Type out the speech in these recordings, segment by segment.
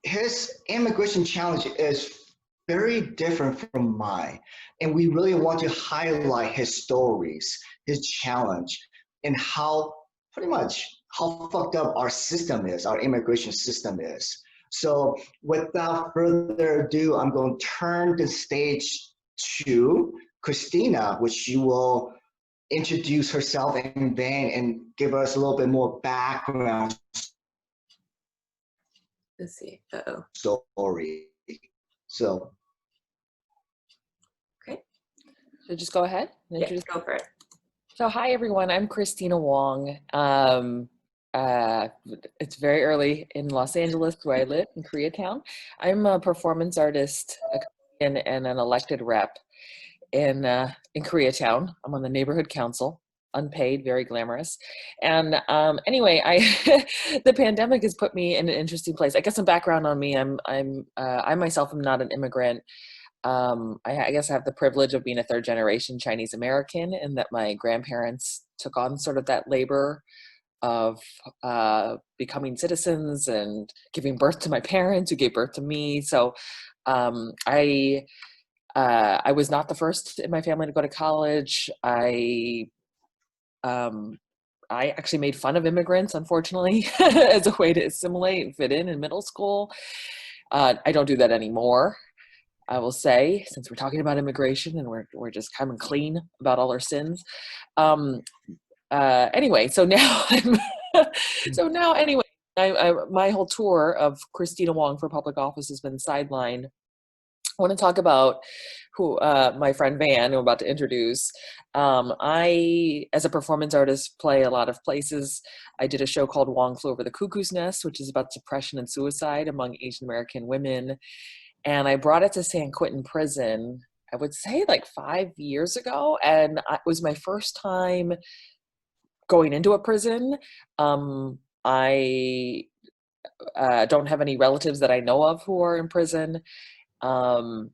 his immigration challenge is very different from mine. And we really want to highlight his stories, his challenge, and how pretty much how fucked up our system is, our immigration system is. So without further ado, I'm going to turn the stage to Kristina, which she will introduce herself and give us a little bit more background Let's see. Uh-oh. story. So, okay. So just go ahead. Yeah, go for it. So hi everyone, I'm Kristina Wong. It's very early in Los Angeles where I live in Koreatown. I'm a performance artist and an elected rep in Koreatown. I'm on the neighborhood council, unpaid, very glamorous. And anyway, the pandemic has put me in an interesting place. I guess some background on me. I myself am not an immigrant. I guess I have the privilege of being a third generation Chinese American, and that my grandparents took on sort of that labor of becoming citizens and giving birth to my parents who gave birth to me. So I was not the first in my family to go to college. I actually made fun of immigrants, unfortunately, as a way to assimilate and fit in middle school. I don't do that anymore, I will say, since we're talking about immigration and we're just coming clean about all our sins. Anyway, so now anyway, my whole tour of Kristina Wong for public office has been sidelined. I want to talk about who my friend Van, who I'm about to introduce. I, as a performance artist, play a lot of places. I did a show called Wong Flew Over the Cuckoo's Nest, which is about depression and suicide among Asian American women. And I brought it to San Quentin Prison, I would say like 5 years ago. And it was my first time going into a prison. I don't have any relatives that I know of who are in prison. And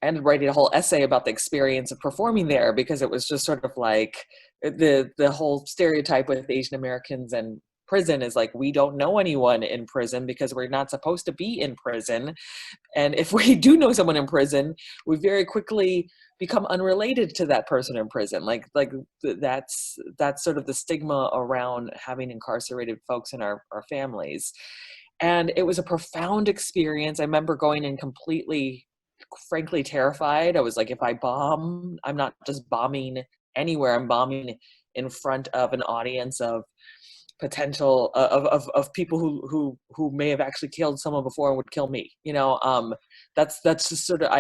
writing a whole essay about the experience of performing there, because it was just sort of like the whole stereotype with Asian Americans and prison is like, we don't know anyone in prison because we're not supposed to be in prison. And if we do know someone in prison, we very quickly become unrelated to that person in prison. Like that's sort of the stigma around having incarcerated folks in our families. And it was a profound experience. I remember going in completely, frankly, terrified. I was like, if I bomb, I'm not just bombing anywhere. I'm bombing in front of an audience of potential of people who may have actually killed someone before and would kill me. You know, that's just sort of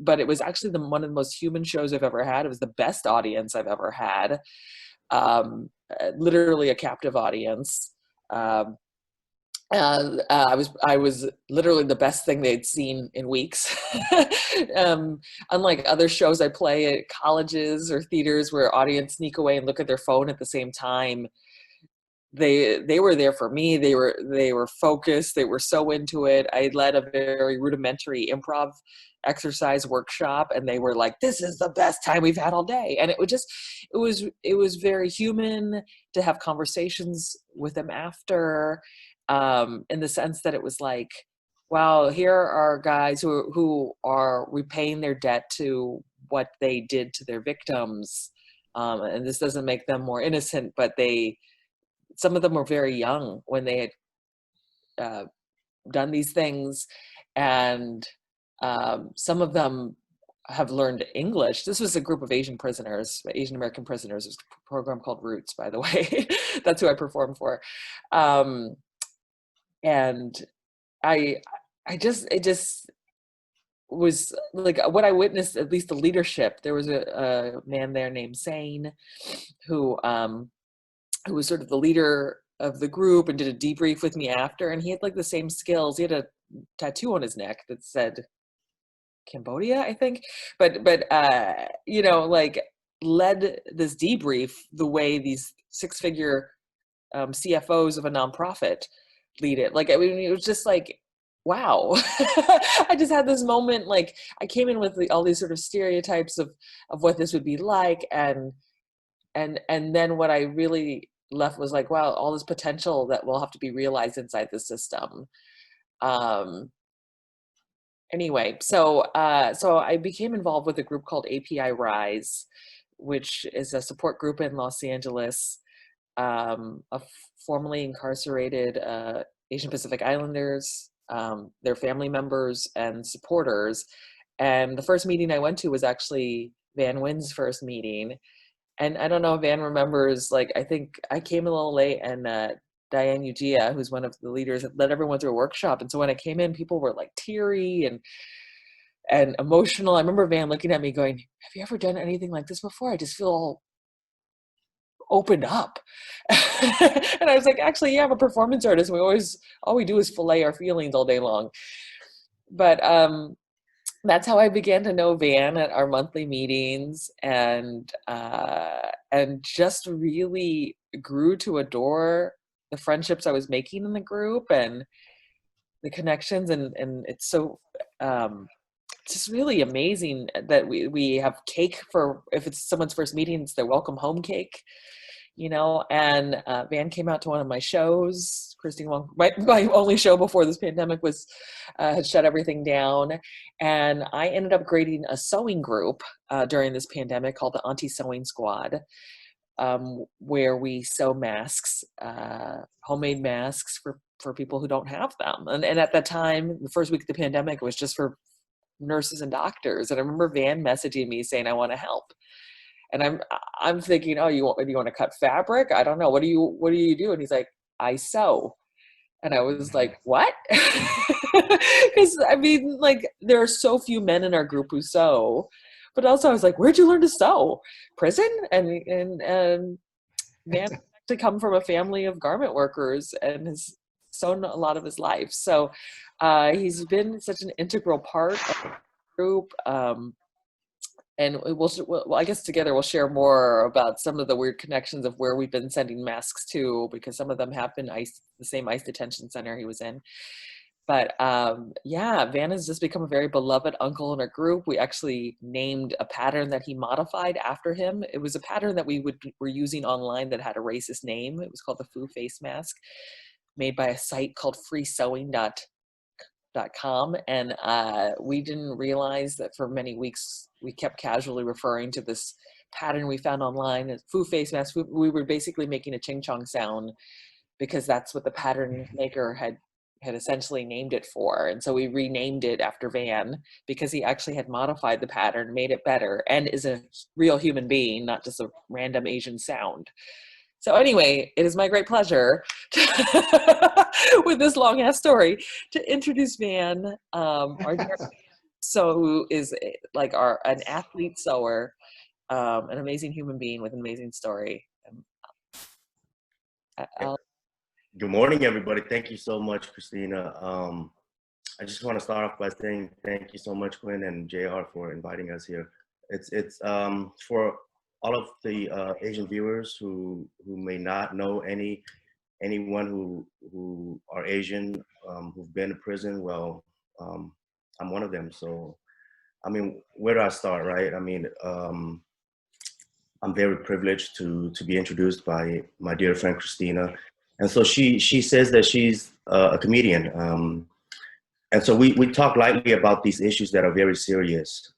but it was actually one of the most human shows I've ever had. It was the best audience I've ever had. Literally a captive audience. I was literally the best thing they'd seen in weeks. Unlike other shows I play at colleges or theaters where audience sneak away and look at their phone at the same time, they were there for me. They were focused. They were so into it. I led a very rudimentary improv exercise workshop, and they were like, "This is the best time we've had all day." And it was very human to have conversations with them after. In the sense that it was like, wow, here are guys who are repaying their debt to what they did to their victims. And this doesn't make them more innocent, but some of them were very young when they had done these things. And some of them have learned English. This was a group of Asian American prisoners. It was a program called Roots, by the way. That's who I performed for. And it just was like what I witnessed, at least the leadership. There was a man there named Sane who was sort of the leader of the group and did a debrief with me after. And he had like the same skills. He had a tattoo on his neck that said Cambodia, I think. But you know, like led this debrief the way these six-figure CFOs of a nonprofit lead it. Like, I mean, it was just like, wow. I just had this moment, like I came in with all these sort of stereotypes of what this would be like, and then what I really left was like, wow, all this potential that will have to be realized inside the system. Anyway, so I became involved with a group called API Rise, which is a support group in Los Angeles of formerly incarcerated Asian Pacific Islanders, their family members and supporters. And the first meeting I went to was actually Van Nguyen's first meeting. And I don't know if Van remembers, like, I think I came a little late, and Diane Ugia, who's one of the leaders, led everyone through a workshop. And so when I came in, people were like teary and emotional. I remember Van looking at me going, have you ever done anything like this before? I just feel all opened up. And I was like, actually, yeah, I'm a performance artist. All we do is fillet our feelings all day long. But that's how I began to know Van at our monthly meetings, and just really grew to adore the friendships I was making in the group and the connections. And it's so just really amazing that we have cake for, if it's someone's first meeting, it's their welcome home cake, you know. And Van came out to one of my shows, Kristina Wong, my only show before this pandemic was had shut everything down. And I ended up creating a sewing group during this pandemic called the Auntie Sewing Squad, where we sew masks, homemade masks for people who don't have them. And at that time, the first week of the pandemic, it was just for nurses and doctors. And I remember Van messaging me saying, I want to help. And I'm thinking, oh, you want to cut fabric? I don't know. What do you do? And he's like, I sew. And I was like, what? Because I mean, like, there are so few men in our group who sew. But also I was like, where'd you learn to sew? Prison? And Van actually come from a family of garment workers and has sewn a lot of his life. So he's been such an integral part of the group. And we'll, I guess together we'll share more about some of the weird connections of where we've been sending masks to, because some of them have been the same ICE detention center he was in. But yeah, Van has just become a very beloved uncle in our group. We actually named a pattern that he modified after him. It was a pattern that we were using online that had a racist name. It was called the Foo Face Mask, made by a site called freesewing.com. And we didn't realize that for many weeks we kept casually referring to this pattern we found online as Foo Face Mask. We were basically making a ching chong sound because that's what the pattern maker had essentially named it for. And so we renamed it after Van because he actually had modified the pattern, made it better, and is a real human being, not just a random Asian sound. So anyway, it is my great pleasure with this long ass story to introduce Van, our dear, who is like an athlete sewer, an amazing human being with an amazing story. Good morning, everybody. Thank you so much, Kristina. I just want to start off by saying thank you so much, Quinn and JR, for inviting us here. It's for all of the Asian viewers who may not know anyone who are Asian, who've been to prison. Well, I'm one of them. So, I mean, where do I start, right? I mean, I'm very privileged to be introduced by my dear friend Kristina. And so she says that she's a comedian. And so we talk lightly about these issues that are very serious.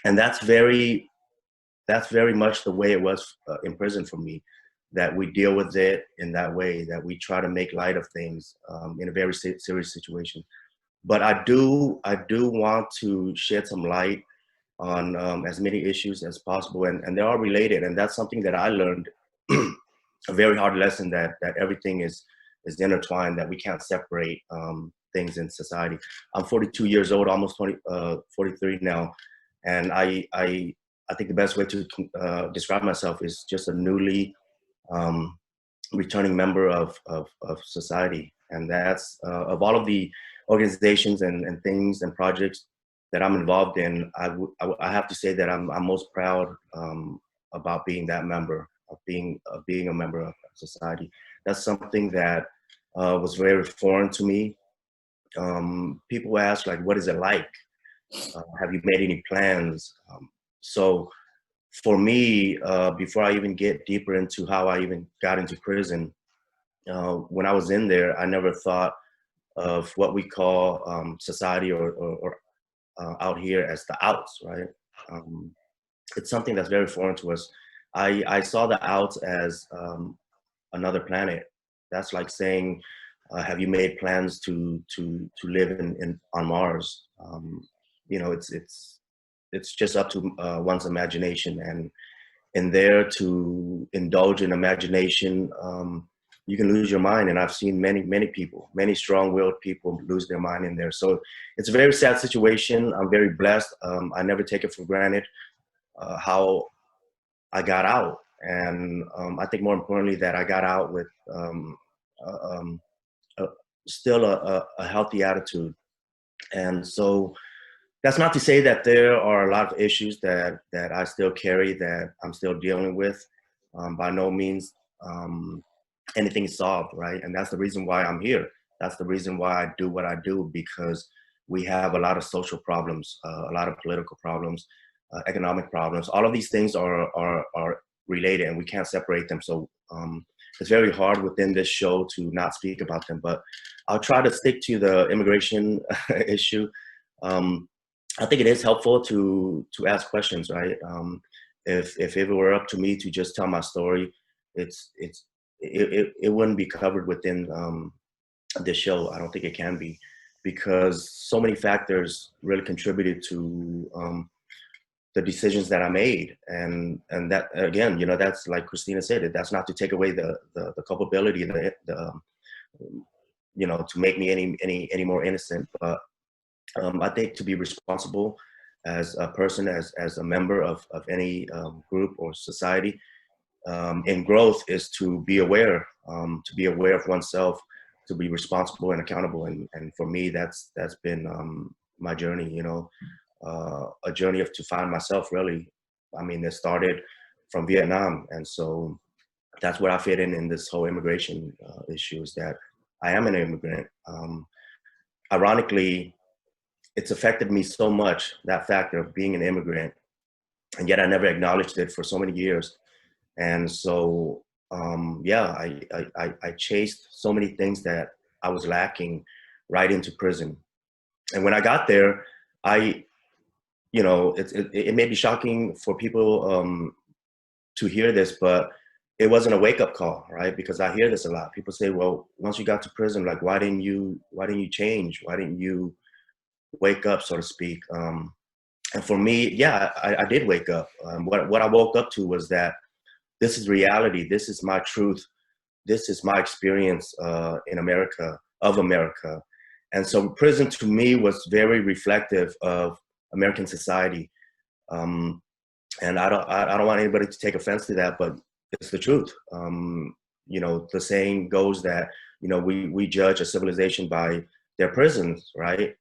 And that's very much the way it was in prison for me, that we deal with it in that way, that we try to make light of things in a very serious situation. But I do want to shed some light on as many issues as possible, and they are related. And that's something that I learned, a very hard lesson, that everything is intertwined, that we can't separate things in society. I'm 42 years old, almost 43 now, and I think the best way to describe myself is just a newly returning member of society. And that's of all of the organizations and things and projects that I'm involved in, I have to say that I'm most proud about being that member, of being a member of society. That's something that was very foreign to me. People ask, like, what is it like? Have you made any plans? So for me, before I even get deeper into how I even got into prison, when I was in there, I never thought of what we call society or out here as the outs, right? Um, it's something that's very foreign to us. I saw the outs as another planet. That's like saying, have you made plans to live in on Mars? You know, it's just up to one's imagination, and in there to indulge in imagination, you can lose your mind. And I've seen many people, many strong-willed people lose their mind in there. So it's a very sad situation. I'm very blessed. I never take it for granted how I got out. And I think more importantly that I got out with uh, um, still a healthy attitude. And so that's not to say that there are a lot of issues that I still carry, that I'm still dealing with. By no means anything is solved, right? And that's the reason why I'm here. That's the reason why I do what I do, because we have a lot of social problems, a lot of political problems, economic problems. All of these things are related, and we can't separate them. So it's very hard within this show to not speak about them. But I'll try to stick to the immigration issue. I think it is helpful to ask questions, right? If it were up to me to just tell my story, it wouldn't be covered within this show. I don't think it can be, because so many factors really contributed to the decisions that I made, and that, again, you know, that's like Kristina said, that's not to take away the culpability, you know, to make me any more innocent, but I think to be responsible as a person, as a member of any group or society in growth, is to be aware of oneself, to be responsible and accountable. And for me, that's been my journey, you know, a journey to find myself, really. I mean, it started from Vietnam. And so that's where I fit in this whole immigration issue, is that I am an immigrant. Ironically, it's affected me so much, that factor of being an immigrant, and yet I never acknowledged it for so many years. And so, yeah, I chased so many things that I was lacking right into prison. And when I got there, you know, it may be shocking for people to hear this, but it wasn't a wake-up call, right? Because I hear this a lot. People say, well, once you got to prison, like, why didn't you change? Why didn't you wake up, so to speak? And for me, yeah, I did wake up. What I woke up to was that this is reality. This is my truth. This is my experience in America, of America. And so prison to me was very reflective of American society. And I don't want anybody to take offense to that, but it's the truth. You know, the saying goes that, you know, we judge a civilization by their prisons, right?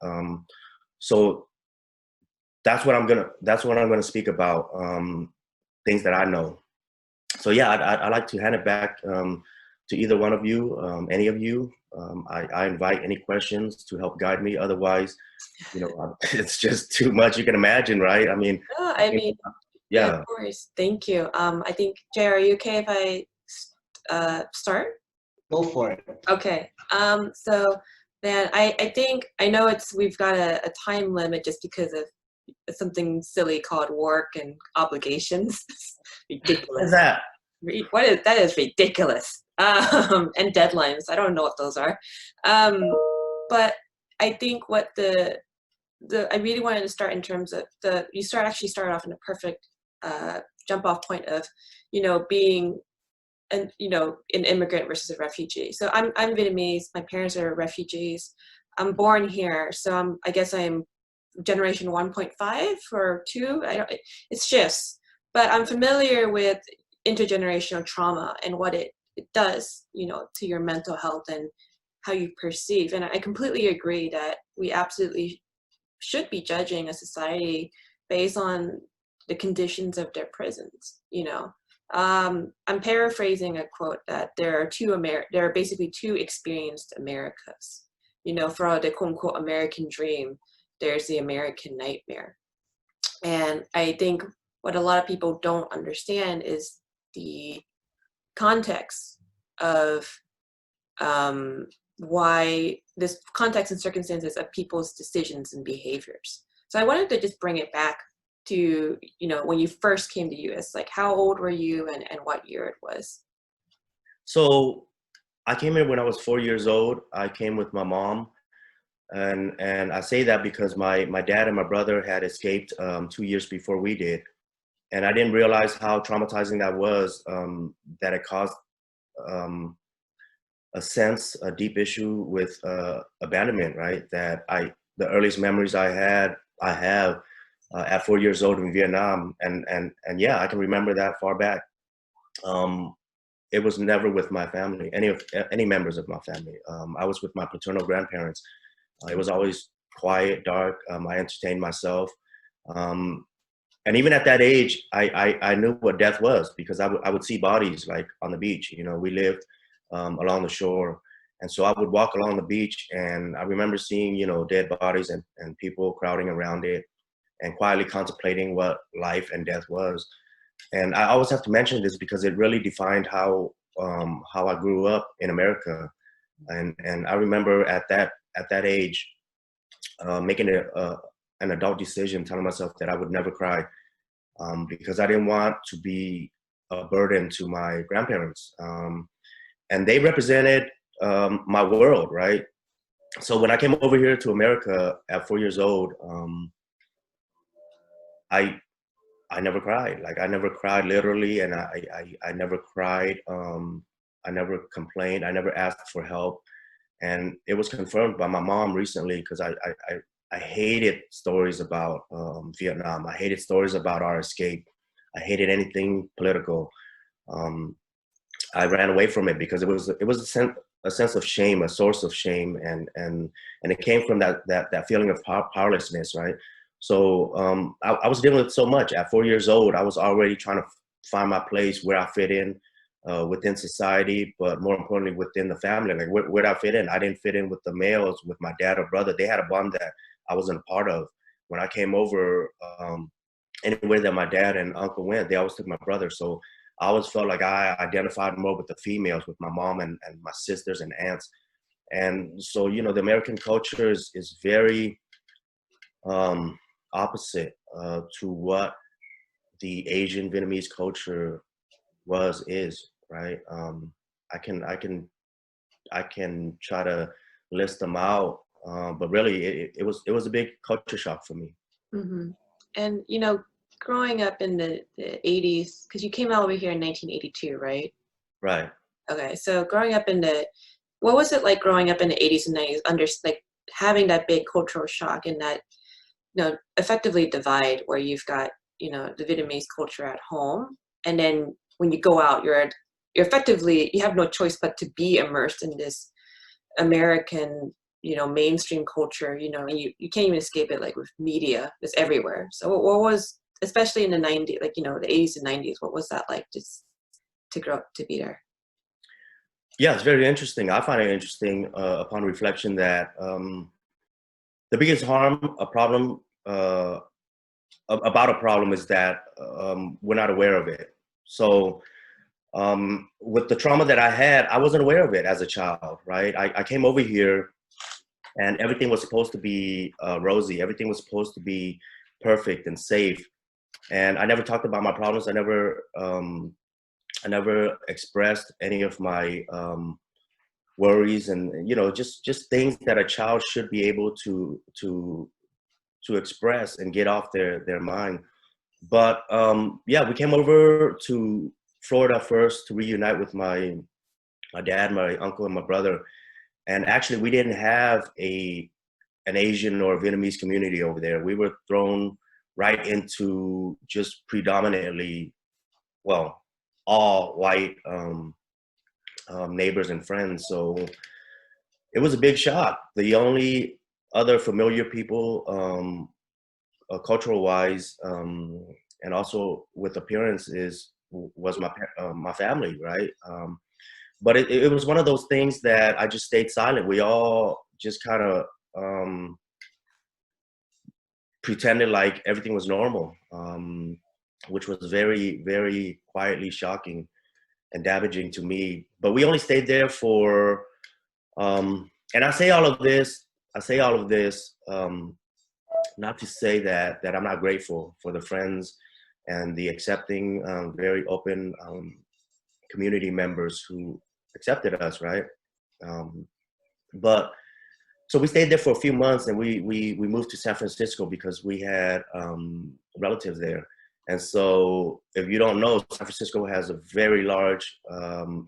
So that's what I'm gonna speak about, things that I know. So yeah, I'd like to hand it back to either one of you, any of you. I invite any questions to help guide me. Otherwise, you know, it's just too much. You can imagine, right? I mean, No, I mean, yeah. of course. Thank you. I think, Jay, are you okay if I start? Go for it. Okay. So then I think, I know we've got a time limit just because of something silly called work and obligations. Ridiculous. What is that? That is ridiculous. And deadlines. I don't know what those are. But I think what I really wanted to start in terms of you actually started off in a perfect jump off point of, you know, being an immigrant versus a refugee. So I'm Vietnamese. My parents are refugees. I'm born here, so I guess I'm generation 1.5 or 2. It's shifts, but I'm familiar with intergenerational trauma and what it does, you know, to your mental health and how you perceive. And I completely agree that we absolutely should be judging a society based on the conditions of their prisons, you know. I'm paraphrasing a quote that there are basically two experienced Americas. You know, for the quote unquote American dream, there's the American nightmare. And I think what a lot of people don't understand is the context of why this context and circumstances of people's decisions and behaviors. So I wanted to just bring it back to, you know, when you first came to US, like how old were you and what year it was? So I came here when I was 4 years old. I came with my mom. And I say that because my dad and my brother had escaped 2 years before we did. And I didn't realize how traumatizing that was, that it caused a deep issue with abandonment, right? The earliest memories I have at 4 years old in Vietnam. And yeah, I can remember that far back. It was never with my family, any members of my family. I was with my paternal grandparents. It was always quiet, dark. I entertained myself. And even at that age, I knew what death was because I would see bodies like on the beach. You know, we lived along the shore. And so I would walk along the beach and I remember seeing, you know, dead bodies and people crowding around it and quietly contemplating what life and death was. And I always have to mention this because it really defined how I grew up in America. And I remember at that age, making an adult decision, telling myself that I would never cry because I didn't want to be a burden to my grandparents. And they represented my world, right? So when I came over here to America at 4 years old, I never cried. Like I never cried literally, and I never cried. I never complained. I never asked for help. And it was confirmed by my mom recently because I hated stories about Vietnam. I hated stories about our escape. I hated anything political. I ran away from it because it was a sense of shame, a source of shame, and it came from that feeling of powerlessness, right? So I was dealing with so much. At 4 years old, I was already trying to find my place where I fit in within society, but more importantly, within the family. Like, where'd I fit in? I didn't fit in with the males, with my dad or brother. They had a bond that I wasn't a part of. When I came over, anywhere that my dad and uncle went, they always took my brother. So I always felt like I identified more with the females, with my mom and my sisters and aunts. And so, you know, the American culture is very opposite to what the Asian Vietnamese culture is, right? I can try to list them out, but really it was a big culture shock for me. Mm-hmm. And, you know, growing up in the 80s, because you came out over here in 1982, right? Right. Okay, so growing up what was it like growing up in the 80s and 90s, like having that big cultural shock and that, you know, effectively divide where you've got, you know, the Vietnamese culture at home, and then when you go out, you're effectively, you have no choice but to be immersed in this American, you know, mainstream culture, you know, and you can't even escape it, like with media, it's everywhere. So what was, especially in the 90s, like, you know, the 80s and 90s, what was that like just to grow up to be there? Yeah, it's very interesting. I find it interesting upon reflection that the biggest problem about a problem is that we're not aware of it. So with the trauma that I had, I wasn't aware of it as a child, right? I came over here and everything was supposed to be rosy. Everything was supposed to be perfect and safe. And I never talked about my problems. I never expressed any of my worries and, you know, just things that a child should be able to express and get off their mind. But yeah, we came over to Florida first to reunite with my dad, my uncle, and my brother. And actually, we didn't have an Asian or Vietnamese community over there. We were thrown right into just predominantly, well, all white neighbors and friends. So it was a big shock. The only other familiar people, cultural wise, and also with appearance, was my family, right? But it was one of those things that I just stayed silent. We all just kind of pretended like everything was normal. which was very, very quietly shocking and damaging to me. But we only stayed there for, and I say all of this, not to say that I'm not grateful for the friends and the accepting, very open community members who accepted us, right? But so we stayed there for a few months, and we moved to San Francisco because we had relatives there. And so if you don't know, San Francisco has a very large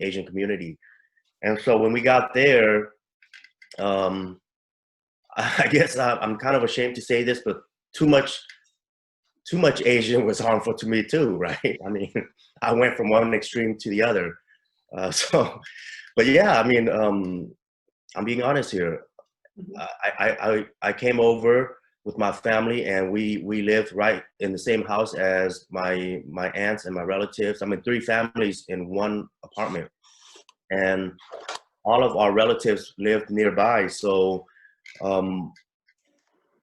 Asian community. And so when we got there, I guess I'm kind of ashamed to say this, but too much Asian was harmful to me too, right? I mean, I went from one extreme to the other. But yeah, I mean, I'm being honest here. I came over with my family, and we lived right in the same house as my aunts and my relatives. I mean, 3 families in one apartment, and all of our relatives lived nearby. So, I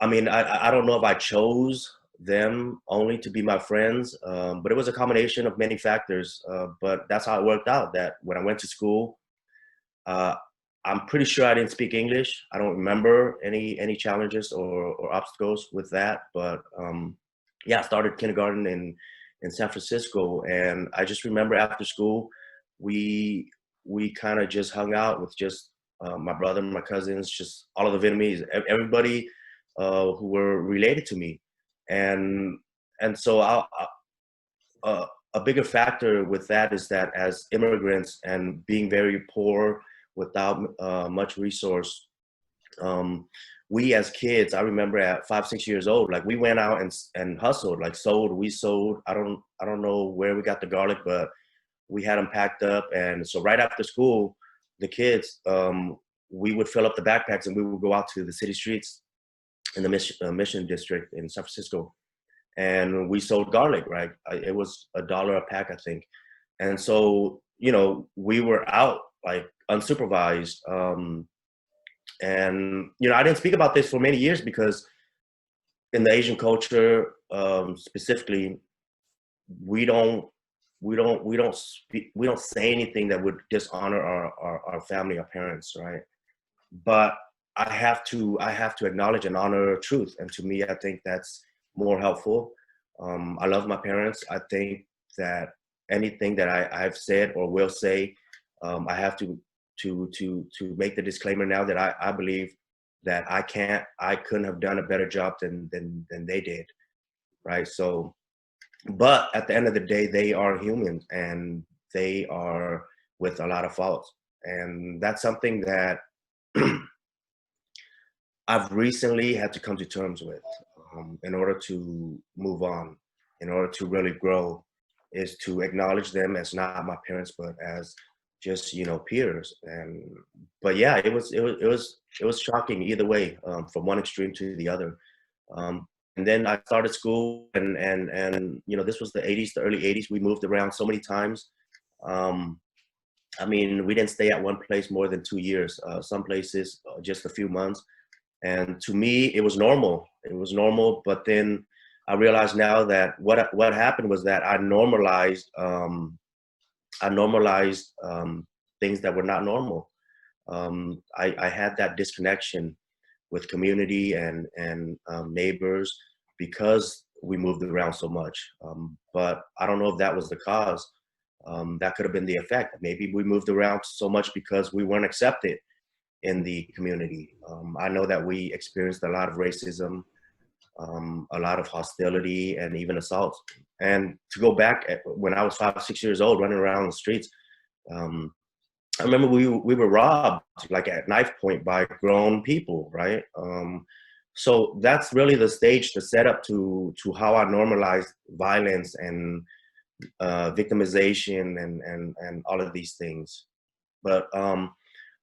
mean, I don't know if I chose them only to be my friends, but it was a combination of many factors. But that's how it worked out, that when I went to school, I'm pretty sure I didn't speak English. I don't remember any challenges or obstacles with that. But yeah, I started kindergarten in San Francisco, and I just remember after school, we kind of just hung out with just my brother, my cousins, just all of the Vietnamese, everybody who were related to me, and so a bigger factor with that is that as immigrants and being very poor without much resource, we as kids, I remember at 5, 6 years old, like we went out and hustled, like we sold. I don't know where we got the garlic, but we had them packed up. And so right after school, the kids, we would fill up the backpacks and we would go out to the city streets in the Mission District in San Francisco. And we sold garlic, right? It was $1 a pack, I think. And so, you know, we were out like unsupervised. And, you know, I didn't speak about this for many years because in the Asian culture, specifically, we don't say anything that would dishonor our family, our parents, right? But I have to acknowledge and honor truth. And to me, I think that's more helpful. I love my parents. I think that anything that I've said or will say, I have to make the disclaimer now that I believe that I couldn't have done a better job than they did, right? So, but at the end of the day, they are humans and they are with a lot of faults, and that's something that I've recently had to come to terms with in order to move on, in order to really grow, is to acknowledge them as not my parents, but as just, you know, peers. But yeah, it was shocking either way, from one extreme to the other. And then I started school, and you know, this was the 80s, the early 80s. We moved around so many times. I mean, we didn't stay at one place more than 2 years. Some places just a few months. And to me, it was normal. It was normal. But then I realize now that what happened was that I normalized things that were not normal. I had that disconnection with community and neighbors because we moved around so much. But I don't know if that was the cause. That could have been the effect. Maybe we moved around so much because we weren't accepted in the community. I know that we experienced a lot of racism, a lot of hostility, and even assaults. And to go back, when I was 5, 6 years old, running around the streets, I remember we were robbed like at knife point by grown people, right? So that's really the stage, the setup to how I normalized violence and victimization and all of these things. But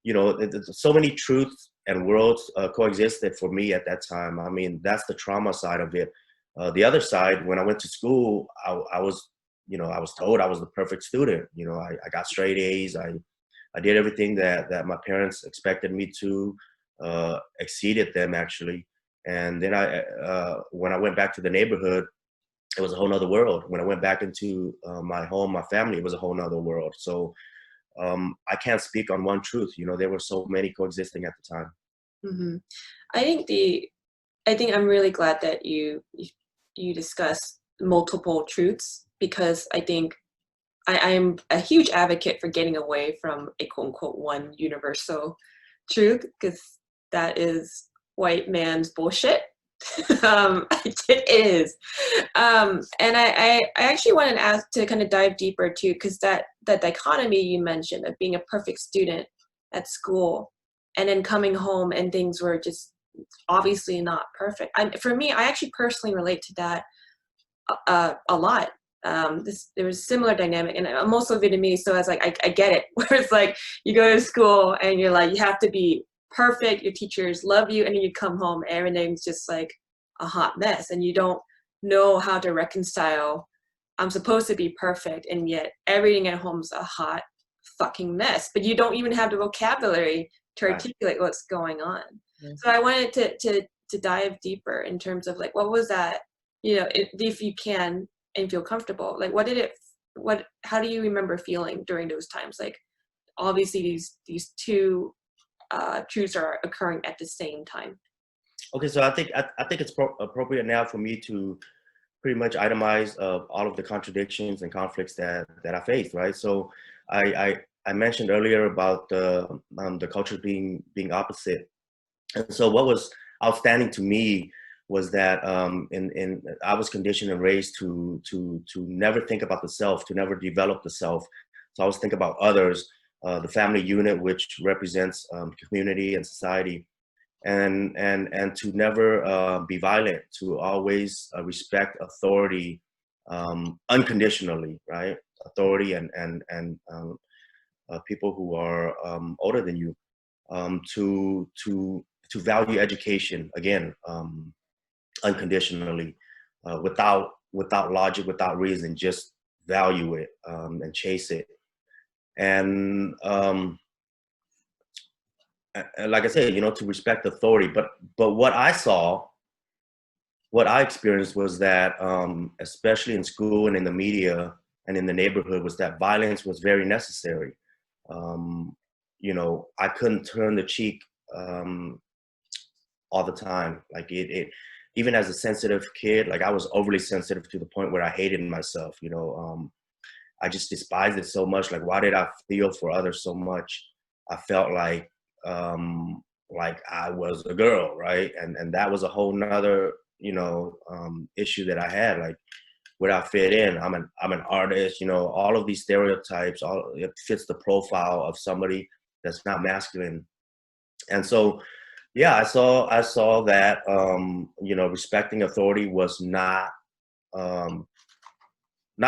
you know, so many truths and worlds coexisted for me at that time. I mean, that's the trauma side of it. The other side, when I went to school, I was, you know, I was told I was the perfect student. You know, I got straight A's. I did everything that my parents expected me to, exceeded them actually. And then when I went back to the neighborhood, it was a whole nother world. When I went back into my home, my family, it was a whole nother world. So I can't speak on one truth. You know, there were so many coexisting at the time. Mm-hmm. I think I'm really glad that you discuss multiple truths, because I think I'm a huge advocate for getting away from a quote unquote one universal truth, because that is white man's bullshit. It is. And I actually wanted to ask to kind of dive deeper too, because that dichotomy you mentioned of being a perfect student at school and then coming home and things were just obviously not perfect. For me, I actually personally relate to that a lot. There was a similar dynamic, and I'm also Vietnamese, so I was like, I get it. Where it's like you go to school and you're like, you have to be perfect. Your teachers love you, and then you come home, everything's just like a hot mess, and you don't know how to reconcile. I'm supposed to be perfect, and yet everything at home's a hot fucking mess. But you don't even have the vocabulary to articulate what's going on. Mm-hmm. So I wanted to dive deeper in terms of like, what was that? You know, if you can and feel comfortable, like how do you remember feeling during those times? Like, obviously these two truths are occurring at the same time. Okay, so I think it's appropriate now for me to pretty much itemize all of the contradictions and conflicts that I faced, right? So I mentioned earlier about the culture being opposite, and so what was outstanding to me was that I was conditioned and raised to never think about the self, to never develop the self. So I always think about others, the family unit, which represents community and society, and to never be violent, to always respect authority unconditionally, right? Authority and people who are older than you, to value education again. Unconditionally, without logic, without reason, just value it and chase it. And like I said, you know, to respect authority. But what I experienced was that, especially in school and in the media and in the neighborhood, was that violence was very necessary. You know, I couldn't turn the cheek all the time. Like it even as a sensitive kid, like I was overly sensitive to the point where I hated myself, you know. I just despised it so much. Like, why did I feel for others so much? I felt like I was a girl, right? And that was a whole nother, you know, issue that I had. Like, where I fit in, I'm an artist, you know, all of these stereotypes, it fits the profile of somebody that's not masculine. And so, yeah, I saw that, you know, respecting authority was not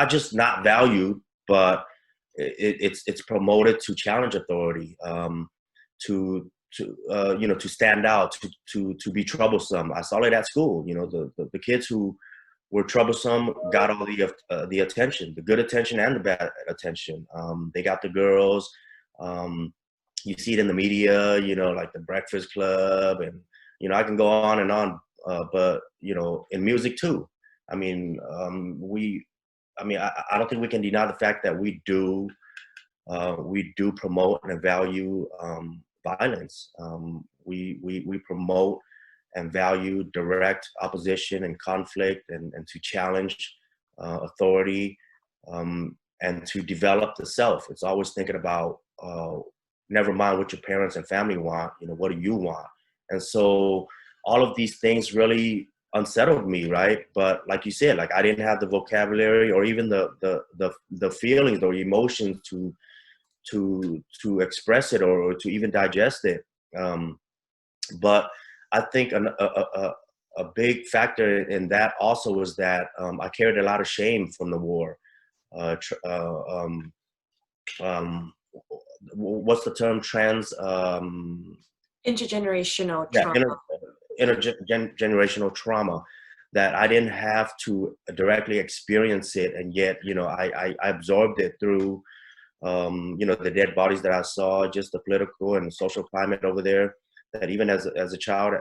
just not valued, but it's promoted to challenge authority, to you know, to stand out, to be troublesome. I saw it at school. You know, the kids who were troublesome got all the attention, the good attention and the bad attention. They got the girls. You see it in the media, you know, like the Breakfast Club, and, you know, I can go on and on, but, you know, in music too. I mean, I don't think we can deny the fact that we do promote and value violence. We promote and value direct opposition and conflict, and to challenge authority, and to develop the self. It's always thinking about, never mind what your parents and family want, you know, what do you want? And so all of these things really unsettled me, right? But like you said, like I didn't have the vocabulary or even the feelings or emotions to express it or to even digest it. But I think a big factor in that also was that I carried a lot of shame from the war. What's the term? Intergenerational Yeah, trauma. intergenerational trauma, that I didn't have to directly experience it, and yet, you know, I absorbed it through, you know, the dead bodies that I saw, just the political and social climate over there. That even as a child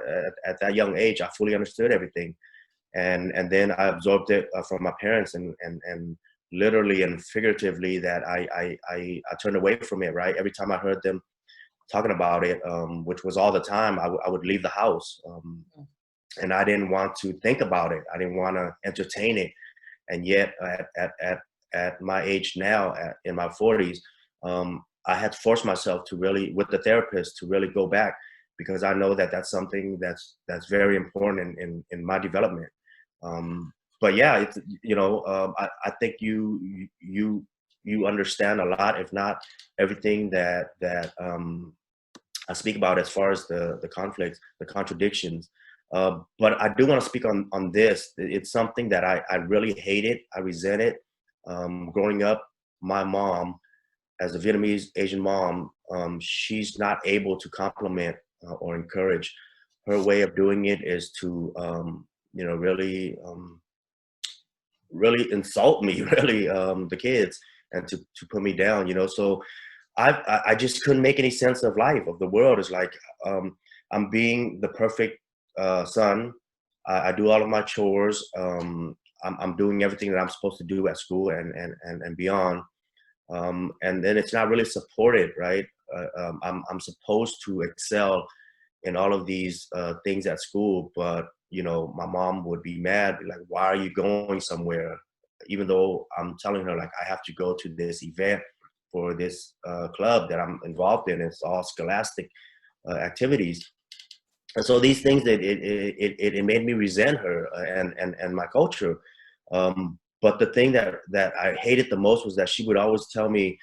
at that young age, I fully understood everything. and then I absorbed it from my parents, and literally and figuratively that I turned away from it, right? Every time I heard them talking about it, which was all the time, I would leave the house, and I didn't want to think about it. I didn't want to entertain it. And yet at my age now, in my 40s, I had to force myself to really, with the therapist, to really go back, because I know that that's something that's very important in my development. But yeah, it's, I think you understand a lot, if not everything that I speak about as far as the conflicts, the contradictions. But I do want to speak on this. It's something that I really hated. I resented. Growing up, my mom, as a Vietnamese Asian mom, she's not able to compliment or encourage. Her way of doing it is to, really, really insult me, really, the kids, and to put me down. So I just couldn't make any sense of life, of the world. It's like, I'm being the perfect son. I do all of my chores. I'm doing everything that I'm supposed to do at school and beyond. And then it's not really supported, right? I'm supposed to excel in all of these things at school, but my mom would be mad, like, why are you going somewhere? Even though I'm telling her, like, I have to go to this event for this club that I'm involved in. It's all scholastic activities. And so these things, that it made me resent her and my culture. But the thing that I hated the most was that she would always tell me,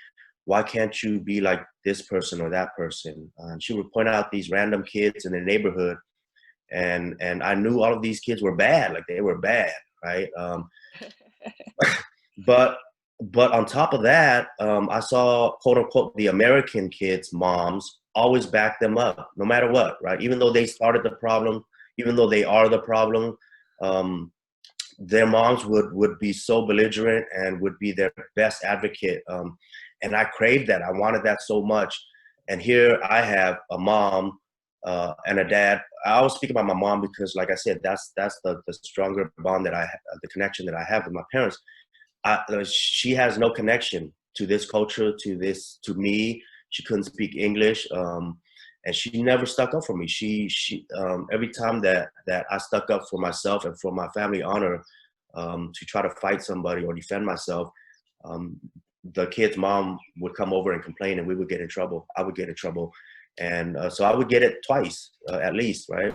why can't you be like this person or that person? She would point out these random kids in the neighborhood, and I knew all of these kids were bad, like they were bad, right? But on top of that, I saw, quote unquote, the American kids' moms always back them up, no matter what, right? Even though they started the problem, even though they are the problem, their moms would be so belligerent and would be their best advocate. And I craved that. I wanted that so much. And here I have a mom and a dad. I always speak about my mom because, like I said, that's the stronger bond that the connection that I have with my parents. She has no connection to this culture, to me. She couldn't speak English, and she never stuck up for me. She every time that I stuck up for myself and for my family honor, to try to fight somebody or defend myself, the kid's mom would come over and complain, and we would get in trouble. I would get in trouble, and so I would get it twice at least, right?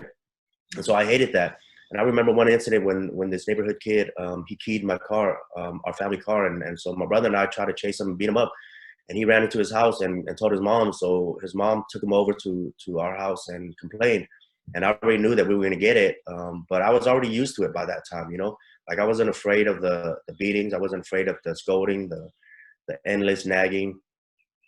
And so I hated that. And I remember one incident when this neighborhood kid, he keyed my car, our family car, and so my brother and I tried to chase him and beat him up. And he ran into his house and told his mom. So his mom took him over to our house and complained. And I already knew that we were going to get it, but I was already used to it by that time, Like, I wasn't afraid of the beatings. I wasn't afraid of the scolding, the endless nagging.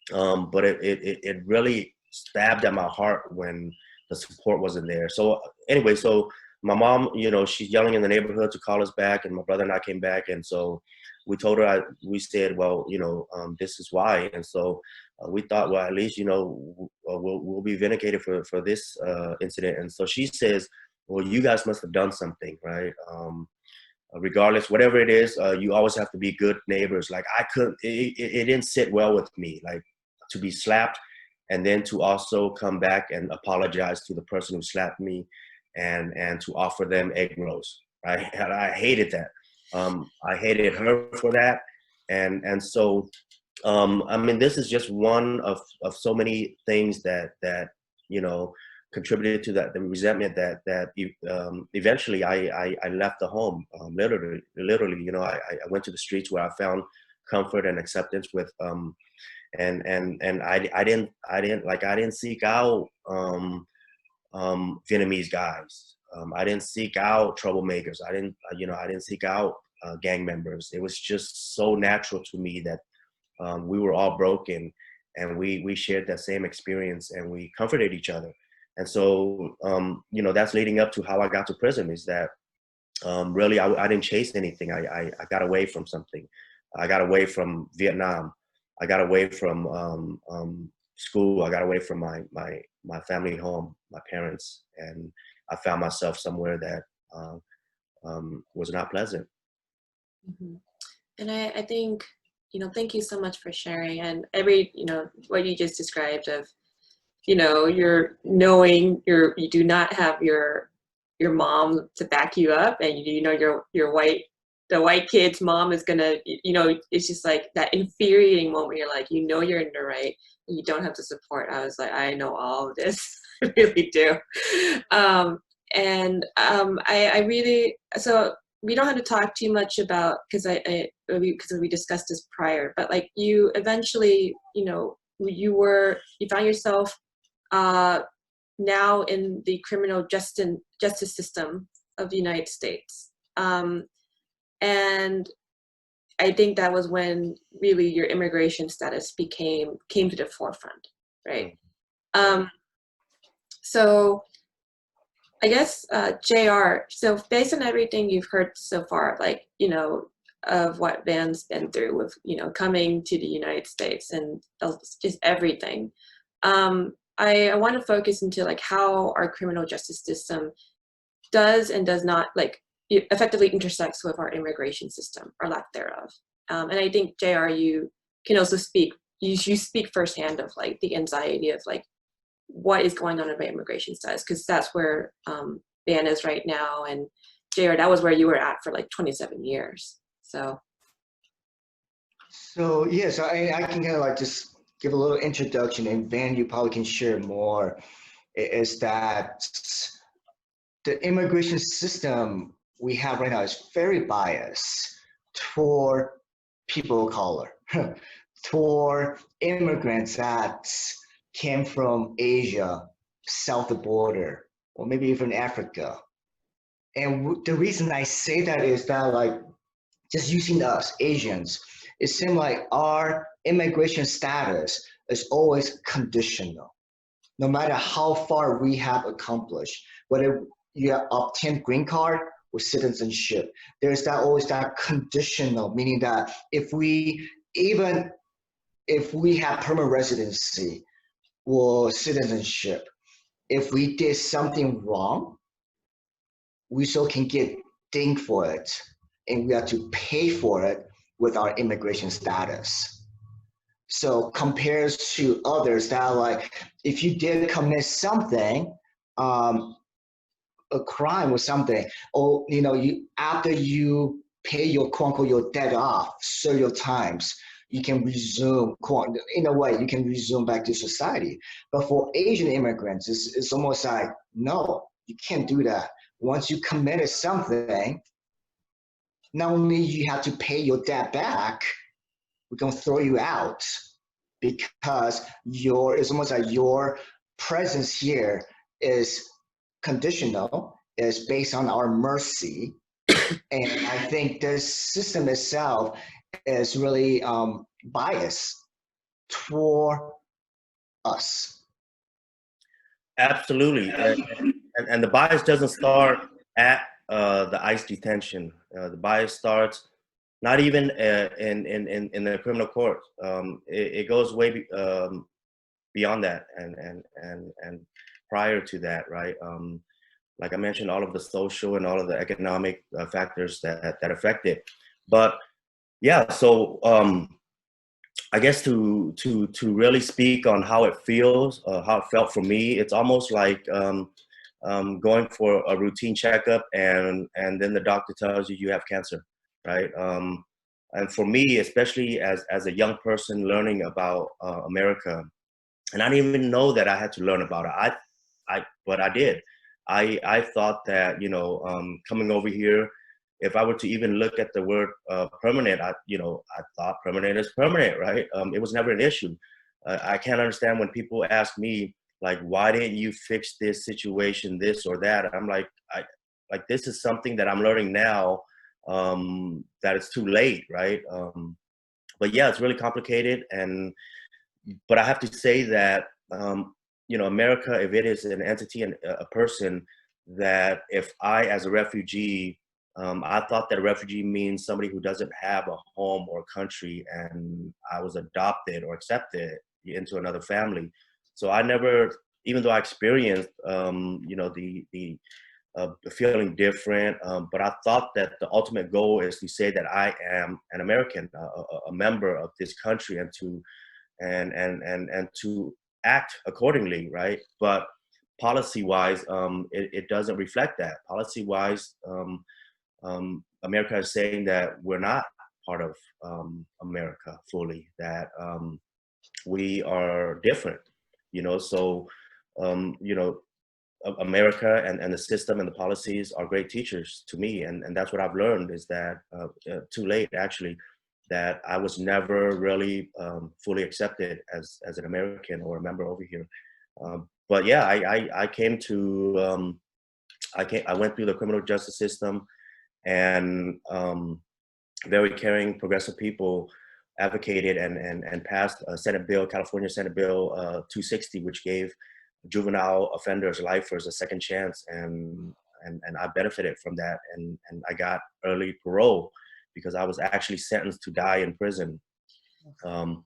But it really stabbed at my heart when the support wasn't there. So anyway, so my mom, she's yelling in the neighborhood to call us back, and my brother and I came back, and so we told her, we said, well, this is why. And so we thought, well, at least, we'll be vindicated for this incident. And so she says, well, you guys must have done something, right? Regardless, whatever it is, you always have to be good neighbors. Like, I couldn't, it didn't sit well with me, like, to be slapped and then to also come back and apologize to the person who slapped me and to offer them egg rolls, right? And I hated that. I hated her for that. And so, I mean, this is just one of so many things that contributed to that, the resentment that eventually I left the home. Literally, I went to the streets where I found comfort and acceptance with, and I didn't seek out Vietnamese guys. I didn't seek out troublemakers. I didn't seek out gang members. It was just so natural to me that we were all broken, and we shared that same experience, and we comforted each other. And so, that's leading up to how I got to prison, is that really I didn't chase anything. I got away from something. I got away from Vietnam. I got away from school. I got away from my family home, my parents, and I found myself somewhere that was not pleasant. Mm-hmm. And I think, thank you so much for sharing. And every, what you just described of, you're knowing you do not have your mom to back you up, and the white kid's mom is gonna, it's just like that infuriating moment. You're like, you're in the right, and you don't have the support. I was like, I know all of this, I really do. I really, so we don't have to talk too much about, because we discussed this prior, but like you eventually, you found yourself now in the criminal justice system of the United States. And I think that was when really your immigration status came to the forefront, right? So I guess, JR, so based on everything you've heard so far, like, of what Van's been through with, coming to the United States and just everything, I want to focus into like how our criminal justice system does and does not like effectively intersects with our immigration system or lack thereof. And I think, JR, you can also speak, you speak firsthand of like the anxiety of like what is going on in my immigration status, because that's where Van is right now, and JR, that was where you were at for like 27 years. So yeah, so I can kind of like just give a little introduction, and Van, you probably can share more, is that the immigration system we have right now is very biased toward people of color, toward immigrants that came from Asia, south of the border, or maybe even Africa. And the reason I say that is that, like, just using us, Asians, it seems like our immigration status is always conditional. No matter how far we have accomplished, whether you have obtained green card or citizenship, there's always that conditional, meaning that even if we have permanent residency or citizenship, if we did something wrong, we still can get dinged for it, and we have to pay for it with our immigration status. So compared to others that are like, if you did commit something, a crime or something, or after you pay your quote unquote your debt off, serve your times, you can resume, in a way, you can resume back to society. But for Asian immigrants, it's almost like, no, you can't do that. Once you committed something, not only you have to pay your debt back, we're gonna throw you out, because it's almost like your presence here is conditional, is based on our mercy. And I think this system itself is really biased toward us. Absolutely, and the bias doesn't start at the ICE detention. The bias starts not even in the criminal court. It goes way beyond that, and prior to that, right? Like I mentioned, all of the social and all of the economic factors that affect it. But yeah, so I guess to really speak on how it feels, how it felt for me, it's almost like going for a routine checkup, and then the doctor tells you you have cancer, right? And for me, especially as a young person learning about America, and I didn't even know that I had to learn about it. But I did. I thought that coming over here, if I were to even look at the word permanent, I thought permanent is permanent, right? It was never an issue. I can't understand when people ask me, like, why didn't you fix this situation, this or that? I'm like, this is something that I'm learning now, that it's too late, right? But yeah, it's really complicated. But I have to say that, America, if it is an entity and a person, that if I, as a refugee, I thought that a refugee means somebody who doesn't have a home or country, and I was adopted or accepted into another family. So I never, even though I experienced, the feeling different. But I thought that the ultimate goal is to say that I am an American, a member of this country, and to act accordingly, right? But policy-wise, it doesn't reflect that. Policy-wise, America is saying that we're not part of America fully, that we are different, you know. So, you know, America and the system and the policies are great teachers to me, and that's what I've learned, is that too late actually, that I was never really fully accepted as an American or a member over here. But yeah, I came to I went through the criminal justice system, and very caring, progressive people advocated and passed a Senate bill, California Senate Bill 260, which gave juvenile offenders, lifers, a second chance, and I benefited from that, and I got early parole because I was actually sentenced to die in prison. And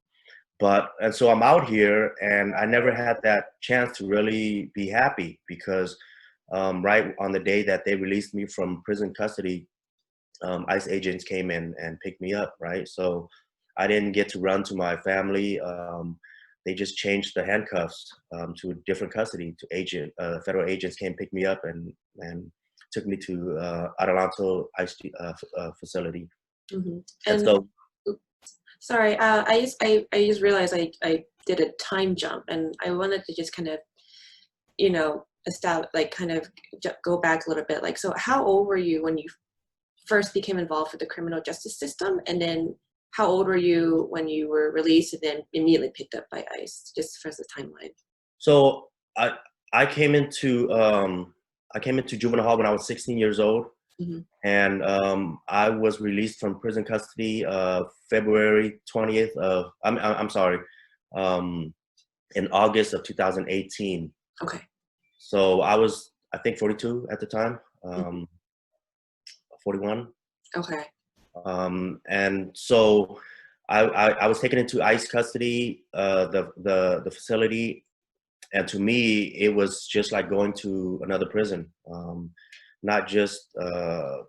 so I'm out here, and I never had that chance to really be happy, because right on the day that they released me from prison custody, ICE agents came in and picked me up, right? So I didn't get to run to my family. They just changed the handcuffs to a different custody. Federal agents came pick me up and took me to Adelanto ICE facility. Mm-hmm. And so, sorry, I just realized I did a time jump, and I wanted to just kind of, you know, go back a little bit. Like, so how old were you when you first became involved with the criminal justice system, and then how old were you when you were released and then immediately picked up by ICE, just for the timeline? So I came into juvenile hall when I was 16 years old. Mm-hmm. And I was released from prison custody February 20th of, I'm sorry, in August of 2018. Okay. So I was, I think, 42 at the time, 41. Okay. And so I was taken into ICE custody, the facility, and to me it was just like going to another prison, not just the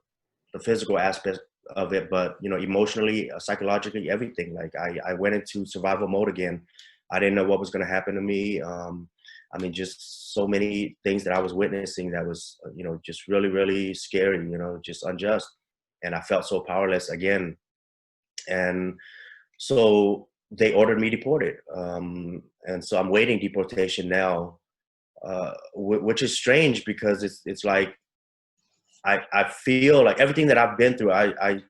physical aspect of it, but you know, emotionally, psychologically, everything. Like I went into survival mode again. I didn't know what was going to happen to me. I mean, just so many things that I was witnessing that was, you know, just really, really scary, you know, just unjust. And I felt so powerless again. And so they ordered me deported. And so I'm waiting deportation now, which is strange, because it's like, I feel like everything that I've been through, I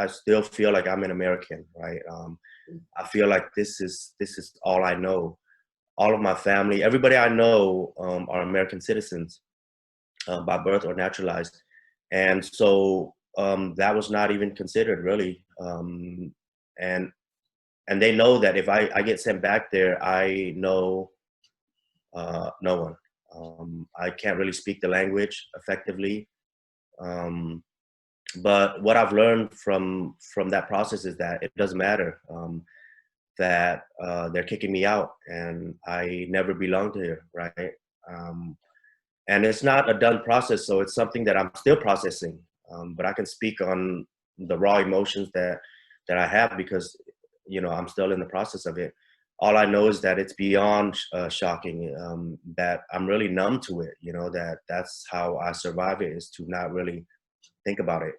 still feel like I'm an American, right? I feel like this is all I know. All of my family, everybody I know, are American citizens by birth or naturalized. And so that was not even considered, really. And they know that if I get sent back there, I know no one. I can't really speak the language effectively. But what I've learned from that process is that it doesn't matter, that they're kicking me out and I never belonged here, right? And it's not a done process, so it's something that I'm still processing. But I can speak on the raw emotions that I have, because, you know, I'm still in the process of it. All I know is that it's beyond shocking, that I'm really numb to it, you know, that's how I survive it, is to not really think about it.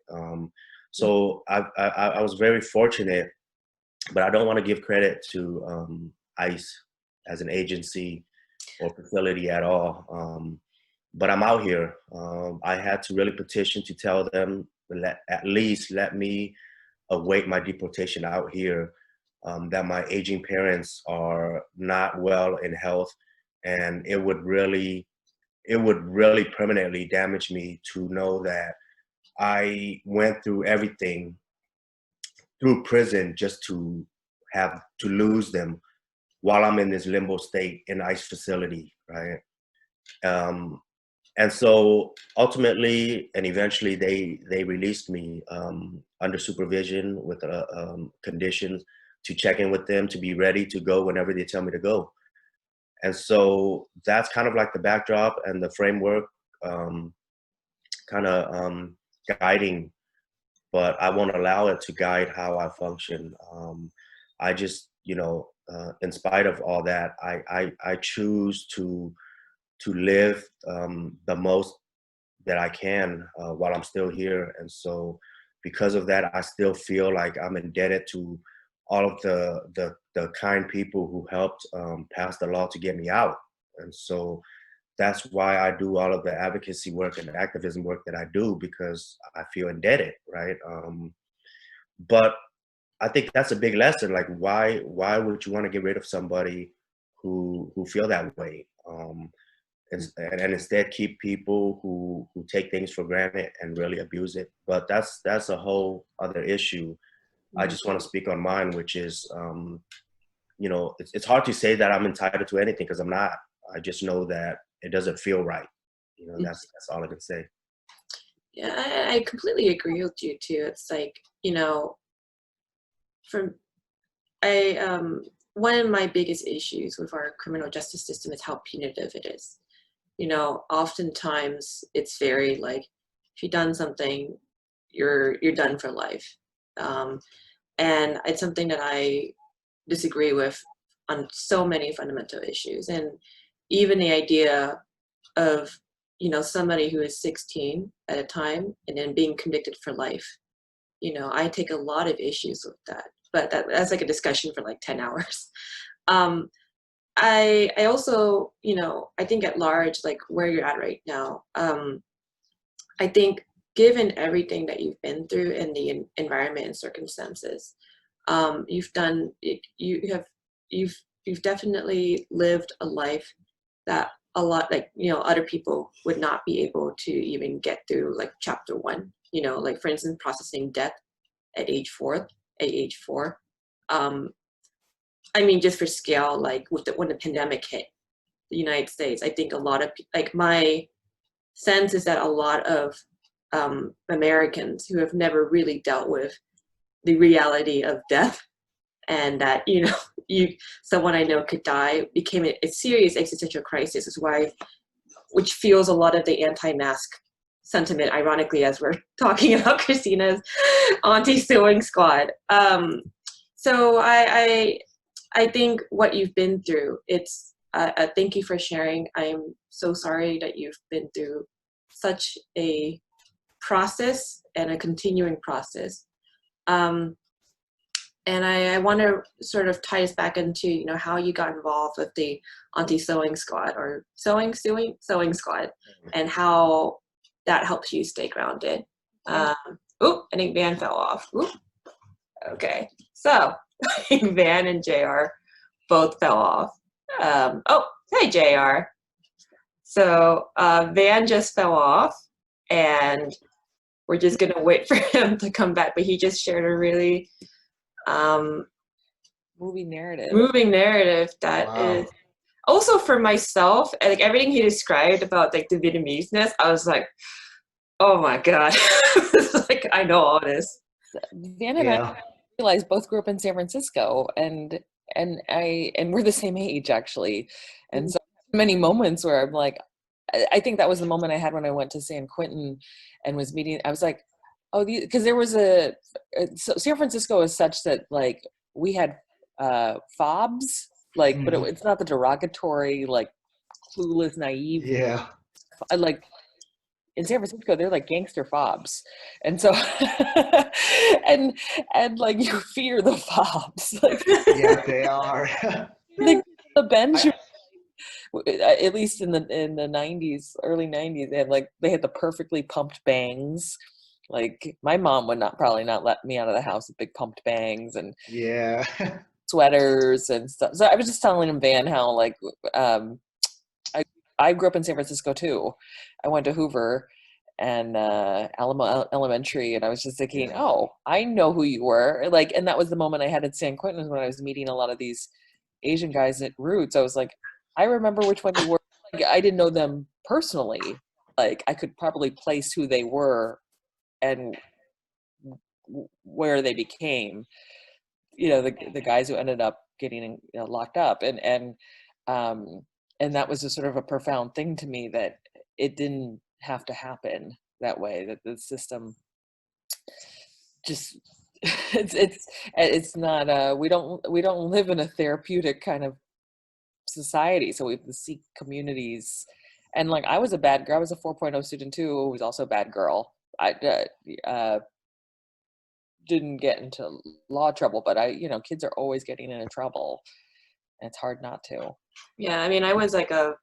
So I was very fortunate, but I don't want to give credit to ICE as an agency or facility at all. But I'm out here. I had to really petition to tell them, at least let me await my deportation out here, that my aging parents are not well in health, and it would really permanently damage me to know that I went through everything through prison just to lose them while I'm in this limbo state in ICE facility, right? And so ultimately and eventually they released me under supervision with conditions to check in with them, to be ready to go whenever they tell me to go. And so that's kind of like the backdrop and the framework. kind of guiding, but I won't allow it to guide how I function. I just, in spite of all that, I choose to live the most that I can while I'm still here. And so because of that, I still feel like I'm indebted to all of the kind people who helped pass the law to get me out. And so that's why I do all of the advocacy work and activism work that I do, because I feel indebted, right? But I think that's a big lesson. Like, why would you want to get rid of somebody who feel that way? And instead keep people who take things for granted and really abuse it. But that's a whole other issue. I just want to speak on mine, which is, it's hard to say that I'm entitled to anything, because I'm not. I just know that it doesn't feel right. That's all I can say. Yeah, I completely agree with you too. It's like, one of my biggest issues with our criminal justice system is how punitive it is. Oftentimes it's very like, if you've done something, you're done for life. And it's something that I disagree with on so many fundamental issues. And even the idea of, somebody who is 16 at a time and then being convicted for life. I take a lot of issues with that, but that's like a discussion for like 10 hours. I also, I think at large, like where you're at right now, I think given everything that you've been through in the environment and circumstances, you've definitely lived a life that a lot, like, other people would not be able to even get through, like chapter 1, like for instance, processing death at age 4. I mean, just for scale, like when the pandemic hit the United States, I think a lot of, like, my sense is that a lot of Americans who have never really dealt with the reality of death, and that, someone I know could die, became a serious existential crisis, which fuels a lot of the anti-mask sentiment, ironically, as we're talking about Kristina's Auntie Sewing Squad. So I think what you've been through, it's thank you for sharing. I'm so sorry that you've been through such a process and a continuing process. And I want to sort of tie us back into, how you got involved with the Auntie Sewing Squad, or Sewing Squad, and how that helps you stay grounded. I think Van fell off. Oop. Okay, so I think Van and JR both fell off. Hey JR. So Van just fell off, and we're just gonna wait for him to come back. But he just shared a really moving narrative that is also for myself, and like everything he described about like the Vietnamese-ness, I was like, oh my god. Like, I know all this. Van and I realized both grew up in San Francisco, and we're the same age actually. And so many moments where I'm like, I think that was the moment I had when I went to San Quentin and was meeting. I was like, oh, because there was so San Francisco is such that like we had fobs, like, but it's not the derogatory, like clueless, naive. Yeah. Like in San Francisco, they're like gangster fobs, and so and like you fear the fobs. Like, Yeah, they are. the bench. At least in the 90s, early 90s, they had the perfectly pumped bangs. Like my mom would probably not let me out of the house with big pumped bangs and sweaters and stuff. So I was just telling him, Van, how like I grew up in San Francisco too. I went to Hoover and Alamo Elementary, and I was just thinking, oh, I know who you were. Like, and that was the moment I had at San Quentin when I was meeting a lot of these Asian guys at Roots. I was like, I remember which one you were. Like, I didn't know them personally. Like, I could probably place who they were and where they became. The guys who ended up getting locked up, and that was a sort of a profound thing to me, that it didn't have to happen. that way, that the system just it's not we don't live in a therapeutic kind of society, so we have to seek communities. And like, I was a bad girl. I was a 4.0 student too, who was also a bad girl. I didn't get into law trouble, but kids are always getting into trouble, and it's hard not to. Yeah, I mean, I was a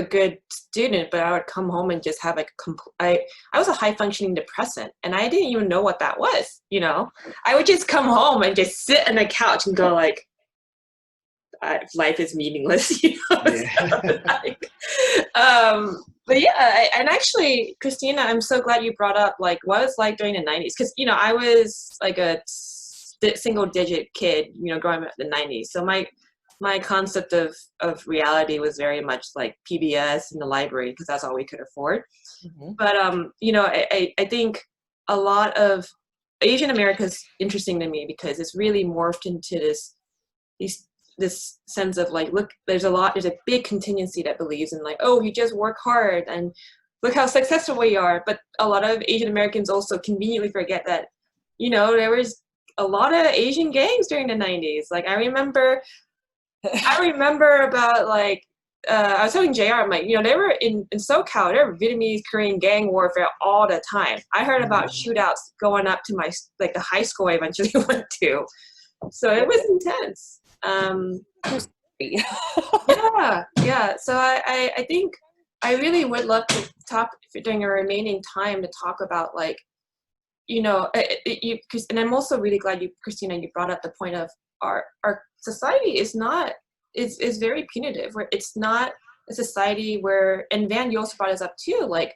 good student, but I would come home and just have like I was a high functioning depressant, and I didn't even know what that was. I would just come home and just sit on the couch and go like, life is meaningless. But yeah, and actually, Kristina, I'm so glad you brought up like what it's like during the 90s, because I was like a single digit kid, growing up in the 90s. So my concept of reality was very much like PBS in the library, because that's all we could afford. Mm-hmm. But I think a lot of Asian America is interesting to me because it's really morphed into this sense of like, look, there's a big contingency that believes in like, oh, you just work hard and look how successful we are. But a lot of Asian Americans also conveniently forget that, there was a lot of Asian gangs during the 90s. Like I remember about like, I was telling JR, I'm like, they were in SoCal, there were Vietnamese, Korean gang warfare all the time. I heard about shootouts going up to the high school I eventually went to. So it was intense. Yeah. So I think I really would love to talk during a remaining time to talk about like, and I'm also really glad Kristina, you brought up the point of our society is very punitive, where it's not a society where, and Van, you also brought us up too, like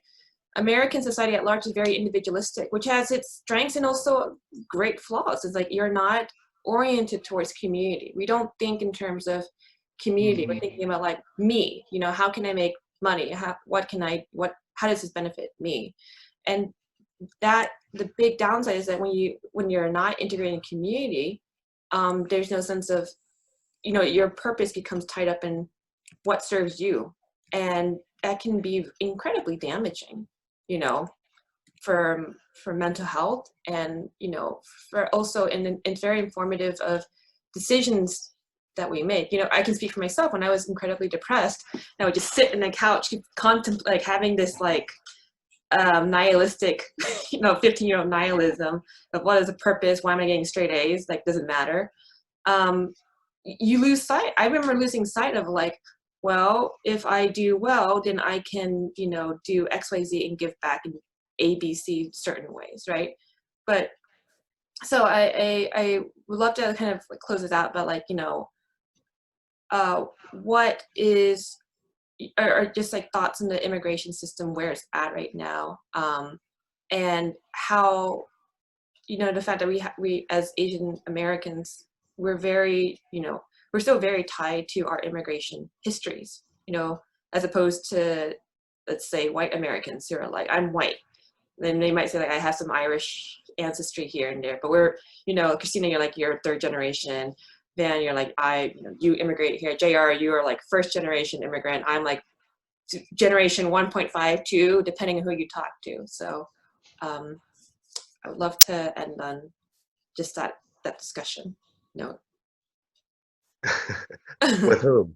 American society at large is very individualistic, which has its strengths and also great flaws. It's like you're not oriented towards community. We don't think in terms of community. Mm-hmm. We're thinking about like me, how can I make money? How does this benefit me? And that the big downside is that when you're not integrating community, there's no sense of, your purpose becomes tied up in what serves you. And that can be incredibly damaging, for mental health, and for also, and it's very informative of decisions that we make. I can speak for myself. When I was incredibly depressed, I would just sit on the couch, contemplate, like having this like nihilistic 15-year-old nihilism of what is the purpose, why am I getting straight A's, like doesn't matter. You lose sight. I remember losing sight of like, well, if I do well, then I can do XYZ and give back in ABC certain ways, right? But so I would love to kind of close this out, but like, what is, or just like thoughts on the immigration system, where it's at right now, and how, the fact that we as Asian Americans, we're very, we're still very tied to our immigration histories, as opposed to, let's say, white Americans who are like, I'm white. Then they might say like, I have some Irish ancestry here and there, but we're, Kristina, you're third generation. Van, you're like, you immigrated here. JR, you are like first generation immigrant. I'm like generation 1.5, 2, depending on who you talk to. So I would love to end on just that discussion note. With whom?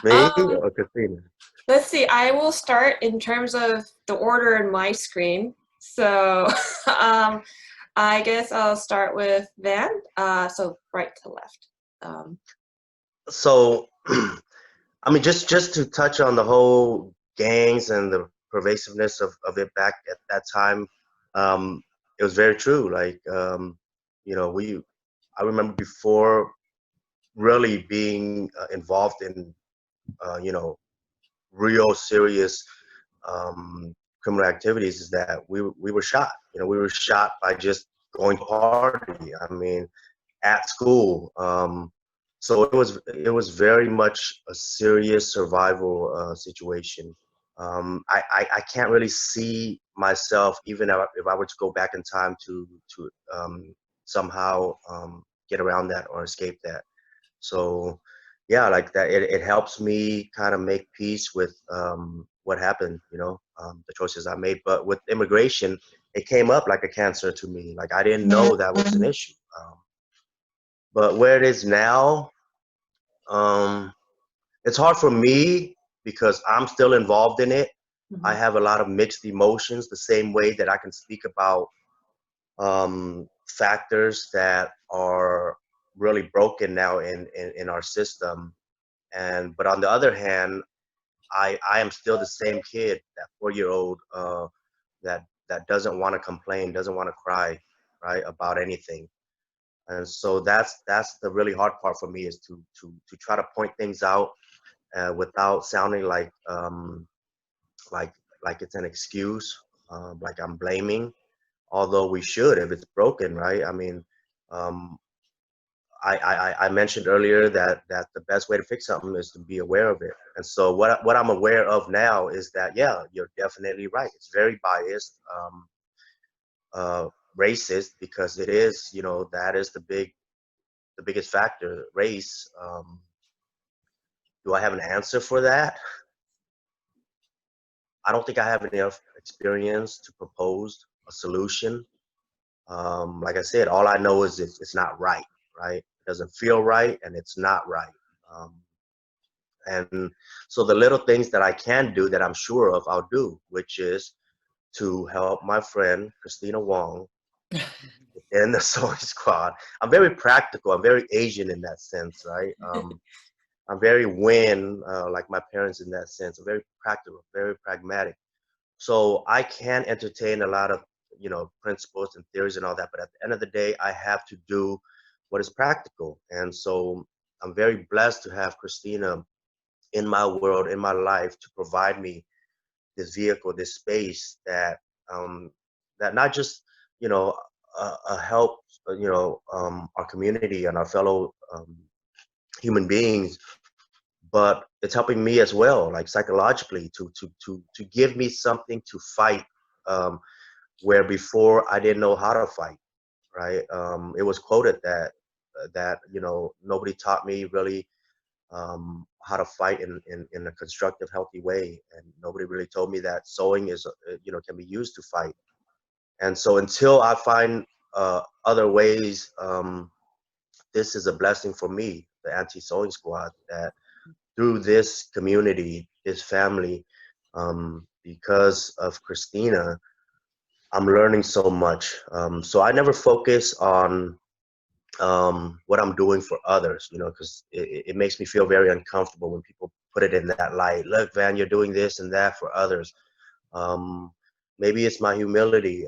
Me or Kristina? Let's see. I will start in terms of the order in my screen. So I guess I'll start with Van. So right to left. So, I mean, just to touch on the whole gangs and the pervasiveness of it back at that time, it was very true. Like, I remember before really being involved in, real serious criminal activities, is that we were shot. We were shot by just going to party. I mean, at school. So it was very much a serious survival situation. I can't really see myself, even if I were to go back in time to somehow get around that or escape that. So yeah, like that, it helps me kind of make peace with what happened, the choices I made. But with immigration, it came up like a cancer to me. Like I didn't know that was an issue. But where it is now, it's hard for me because I'm still involved in it. I have a lot of mixed emotions, the same way that I can speak about factors that are really broken now in our system. But on the other hand, I am still the same kid, that 4-year-old that doesn't want to complain, doesn't want to cry, right, about anything. And so that's the really hard part for me, is to try to point things out without sounding like like it's an excuse, like I'm blaming. Although we should, if it's broken, right? I mean, um, I mentioned earlier that the best way to fix something is to be aware of it. And so what I'm aware of now is that, yeah, you're definitely right. It's very biased, racist, because it is, that is the biggest factor, race. Do I have an answer for that? I don't think I have enough experience to propose a solution. Like I said, all I know is it's not right, right? It doesn't feel right, and it's not right. Um, and so the little things that I can do, that I'm sure of, I'll do, which is to help my friend Kristina Wong in the sewing squad. I'm very practical. I'm very Asian in that sense, right? I'm very Win, like my parents in that sense. I'm very practical, very pragmatic. So I can entertain a lot of, principles and theories and all that, but at the end of the day, I have to do what is practical. And so I'm very blessed to have Kristina in my world, in my life, to provide me this vehicle, this space that not just, help, our community and our fellow human beings, but it's helping me as well, like psychologically, to give me something to fight, where before I didn't know how to fight, right? It was quoted that nobody taught me really how to fight in a constructive, healthy way, and nobody really told me that sewing is can be used to fight. And so until I find other ways, this is a blessing for me, the Auntie Sewing Squad, that through this community, this family, because of Kristina, I'm learning so much. So I never focus on what I'm doing for others, because it makes me feel very uncomfortable when people put it in that light. Look, Van, you're doing this and that for others. Um, Maybe it's my humility,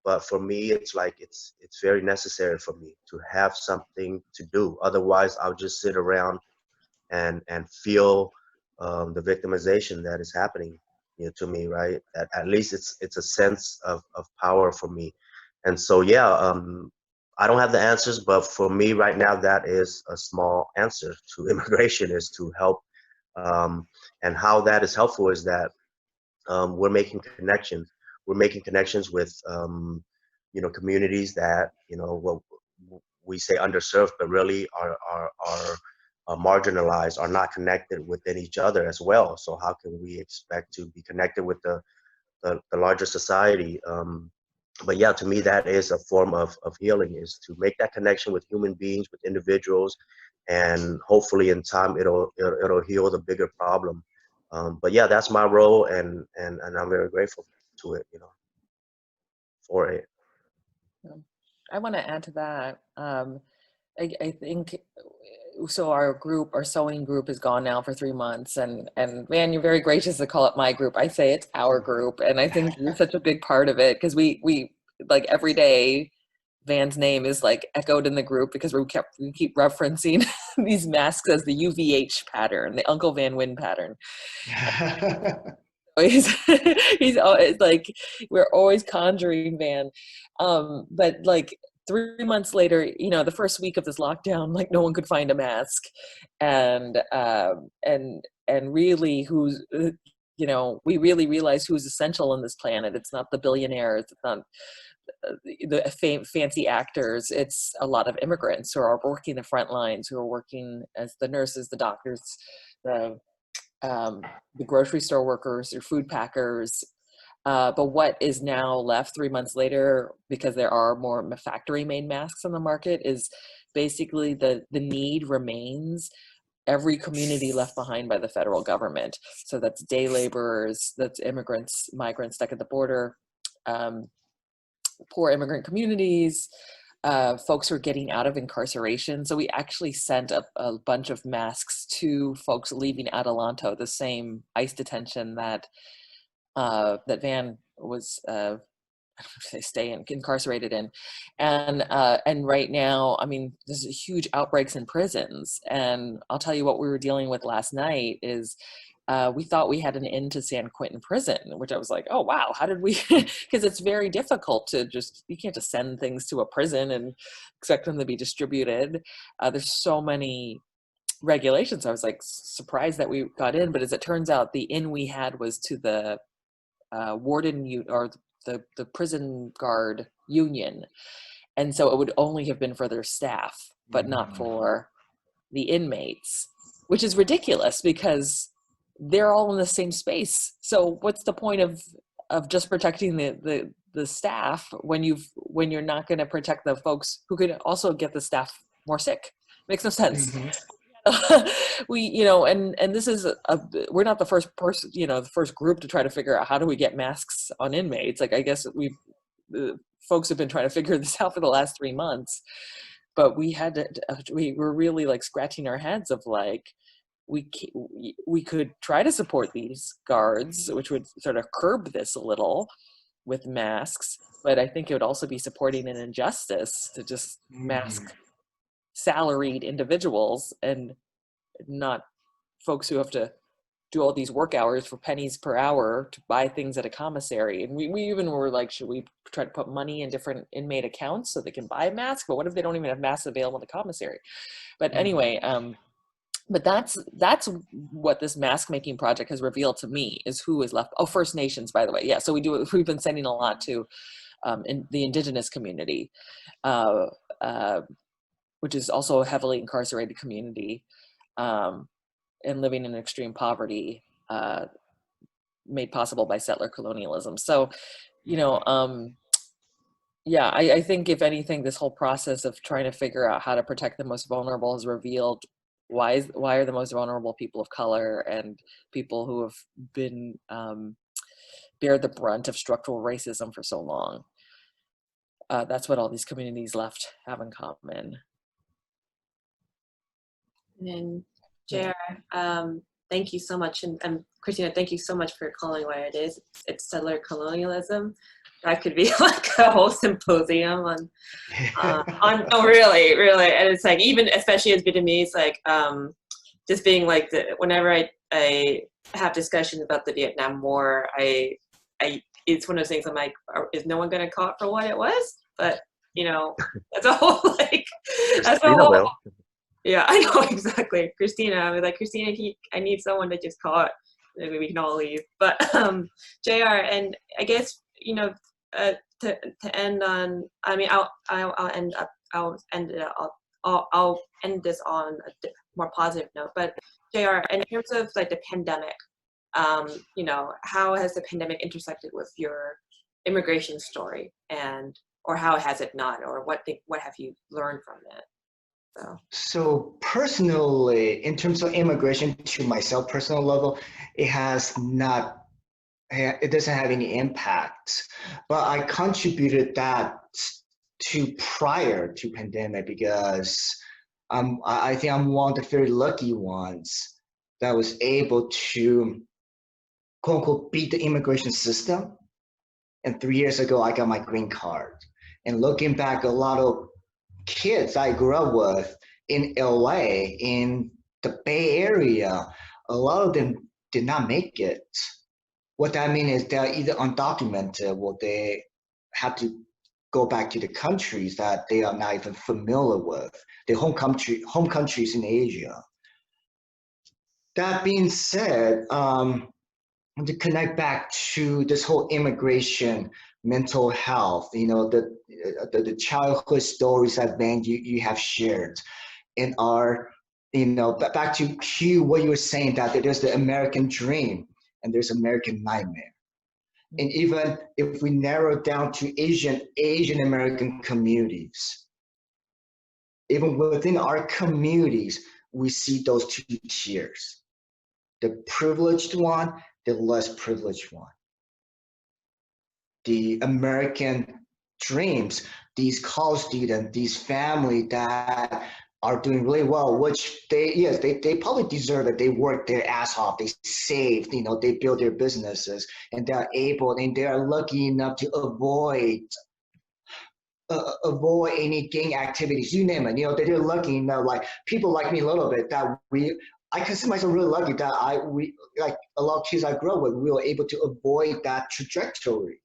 but for me, it's like it's very necessary for me to have something to do. Otherwise, I'll just sit around and feel the victimization that is happening, to me, right? At least it's a sense of power for me. And so, yeah, I don't have the answers, but for me right now, that is a small answer to immigration, is to help. And how that is helpful is that we're making connections. We're making connections with communities that well, we say underserved, but really are marginalized, are not connected within each other as well. So how can we expect to be connected with the larger society? But yeah, to me, that is a form of healing, is to make that connection with human beings, with individuals, and hopefully in time it'll heal the bigger problem. But yeah, that's my role, and I'm very grateful to it, for it. I want to add to that. I think so. Our sewing group is gone now for 3 months, and man, you're very gracious to call it my group. I say it's our group, and I think you're such a big part of it, because we like every day, Van's name is like echoed in the group, because we keep referencing these masks as the UVH pattern, the Uncle Van Wyn pattern. He's always like, we're always conjuring Van, but like 3 months later, the first week of this lockdown, like no one could find a mask, and really who's we really realize who's essential on this planet. It's not the billionaires, it's not the fancy actors. It's a lot of immigrants who are working the front lines, who are working as the nurses, the doctors, the the grocery store workers, your food packers. But what is now left 3 months later, because there are more factory-made masks on the market, is basically the need remains every community left behind by the federal government. So that's day laborers, that's immigrants, migrants stuck at the border, poor immigrant communities, folks who are getting out of incarceration. So we actually sent a bunch of masks to folks leaving Adelanto, the same ICE detention that that Van was they stay incarcerated in, and right now, I mean, there's huge outbreaks in prisons, and I'll tell you what we were dealing with last night is we thought we had an in to San Quentin Prison, which I was like, oh wow, how did we? Because it's very difficult to you can't just send things to a prison and expect them to be distributed. There's so many regulations. I was like surprised that we got in, but as it turns out, the in we had was to the warden or the prison guard union, and so it would only have been for their staff but not for the inmates, which is ridiculous because they're all in the same space. So what's the point of just protecting the staff when you're not going to protect the folks who could also get the staff more sick? Makes no sense. And this is we're not the first person, the first group to try to figure out how do we get masks on inmates. Like, I guess folks have been trying to figure this out for the last 3 months, but we were really like scratching our heads of like, we could try to support these guards, which would sort of curb this a little with masks, but I think it would also be supporting an injustice to just mask salaried individuals and not folks who have to do all these work hours for pennies per hour to buy things at a commissary. And we even were like, should we try to put money in different inmate accounts so they can buy masks? But what if they don't even have masks available in the commissary? But anyway, but that's what this mask making project has revealed to me, is who is left. Oh, First Nations, by the way. Yeah, so we've been sending a lot to in the Indigenous community, which is also a heavily incarcerated community, and living in extreme poverty, made possible by settler colonialism. So, yeah, I think if anything, this whole process of trying to figure out how to protect the most vulnerable has revealed why are the most vulnerable people of color and people who have been bear the brunt of structural racism for so long. That's what all these communities left have in common. And JR, thank you so much. And Kristina, thank you so much for calling what it is. It's settler colonialism. That could be like a whole symposium on no, really. And it's like, even especially as Vietnamese, like just being like whenever I have discussions about the Vietnam War, it's one of those things I'm like, is no one going to call it for what it was? But that's a whole like, that's a whole. Yeah, I know, exactly. Kristina, I was like, Kristina, I need someone to just call it. Maybe we can all leave. But JR, and I guess to end on, I mean, I'll end this on a more positive note. But JR, in terms of like the pandemic, how has the pandemic intersected with your immigration story, or how has it not, or what have you learned from it? So personally, in terms of immigration, to myself personal level, it doesn't have any impact. But I contributed that to prior to pandemic because I think I'm one of the very lucky ones that was able to quote unquote beat the immigration system. And 3 years ago, I got my green card. And looking back, a lot of kids I grew up with in LA, in the Bay Area, a lot of them did not make it. What that means is they're either undocumented or they have to go back to the countries that they are not even familiar with, their home countries in Asia. That being said, to connect back to this whole immigration, mental health, the childhood stories that Ben you have shared in our You know, back to Hugh, what you were saying, that there's the American dream and there's American nightmare. And even if we narrow down to Asian American communities, even within our communities, we see those two tiers: the privileged one, the less privileged one. The American dreams, these college students, these families that are doing really well, which they probably deserve it. They work their ass off, they saved, you know, they build their businesses, and they're able, and they are lucky enough to avoid any gang activities, you name it. You know, they're lucky enough, like people like me a little bit, that I consider myself really lucky that we like a lot of kids I grew up with, we were able to avoid that trajectory.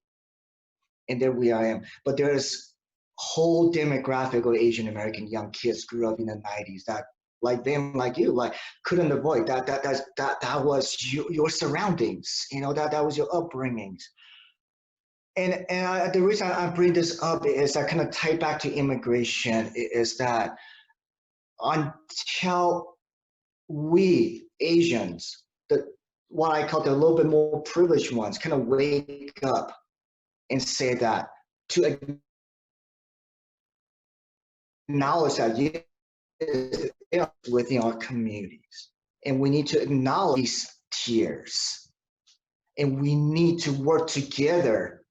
And there we am. But there's whole demographic of Asian American young kids grew up in the 90s that, like them, like you, like couldn't avoid that. That was your surroundings. You know, that was your upbringings. And the reason I bring this up is I kind of tie back to immigration. Is that until we Asians, what I call the little bit more privileged ones, kind of wake up and say that, to acknowledge that within our communities, and we need to acknowledge these tiers, and we need to work together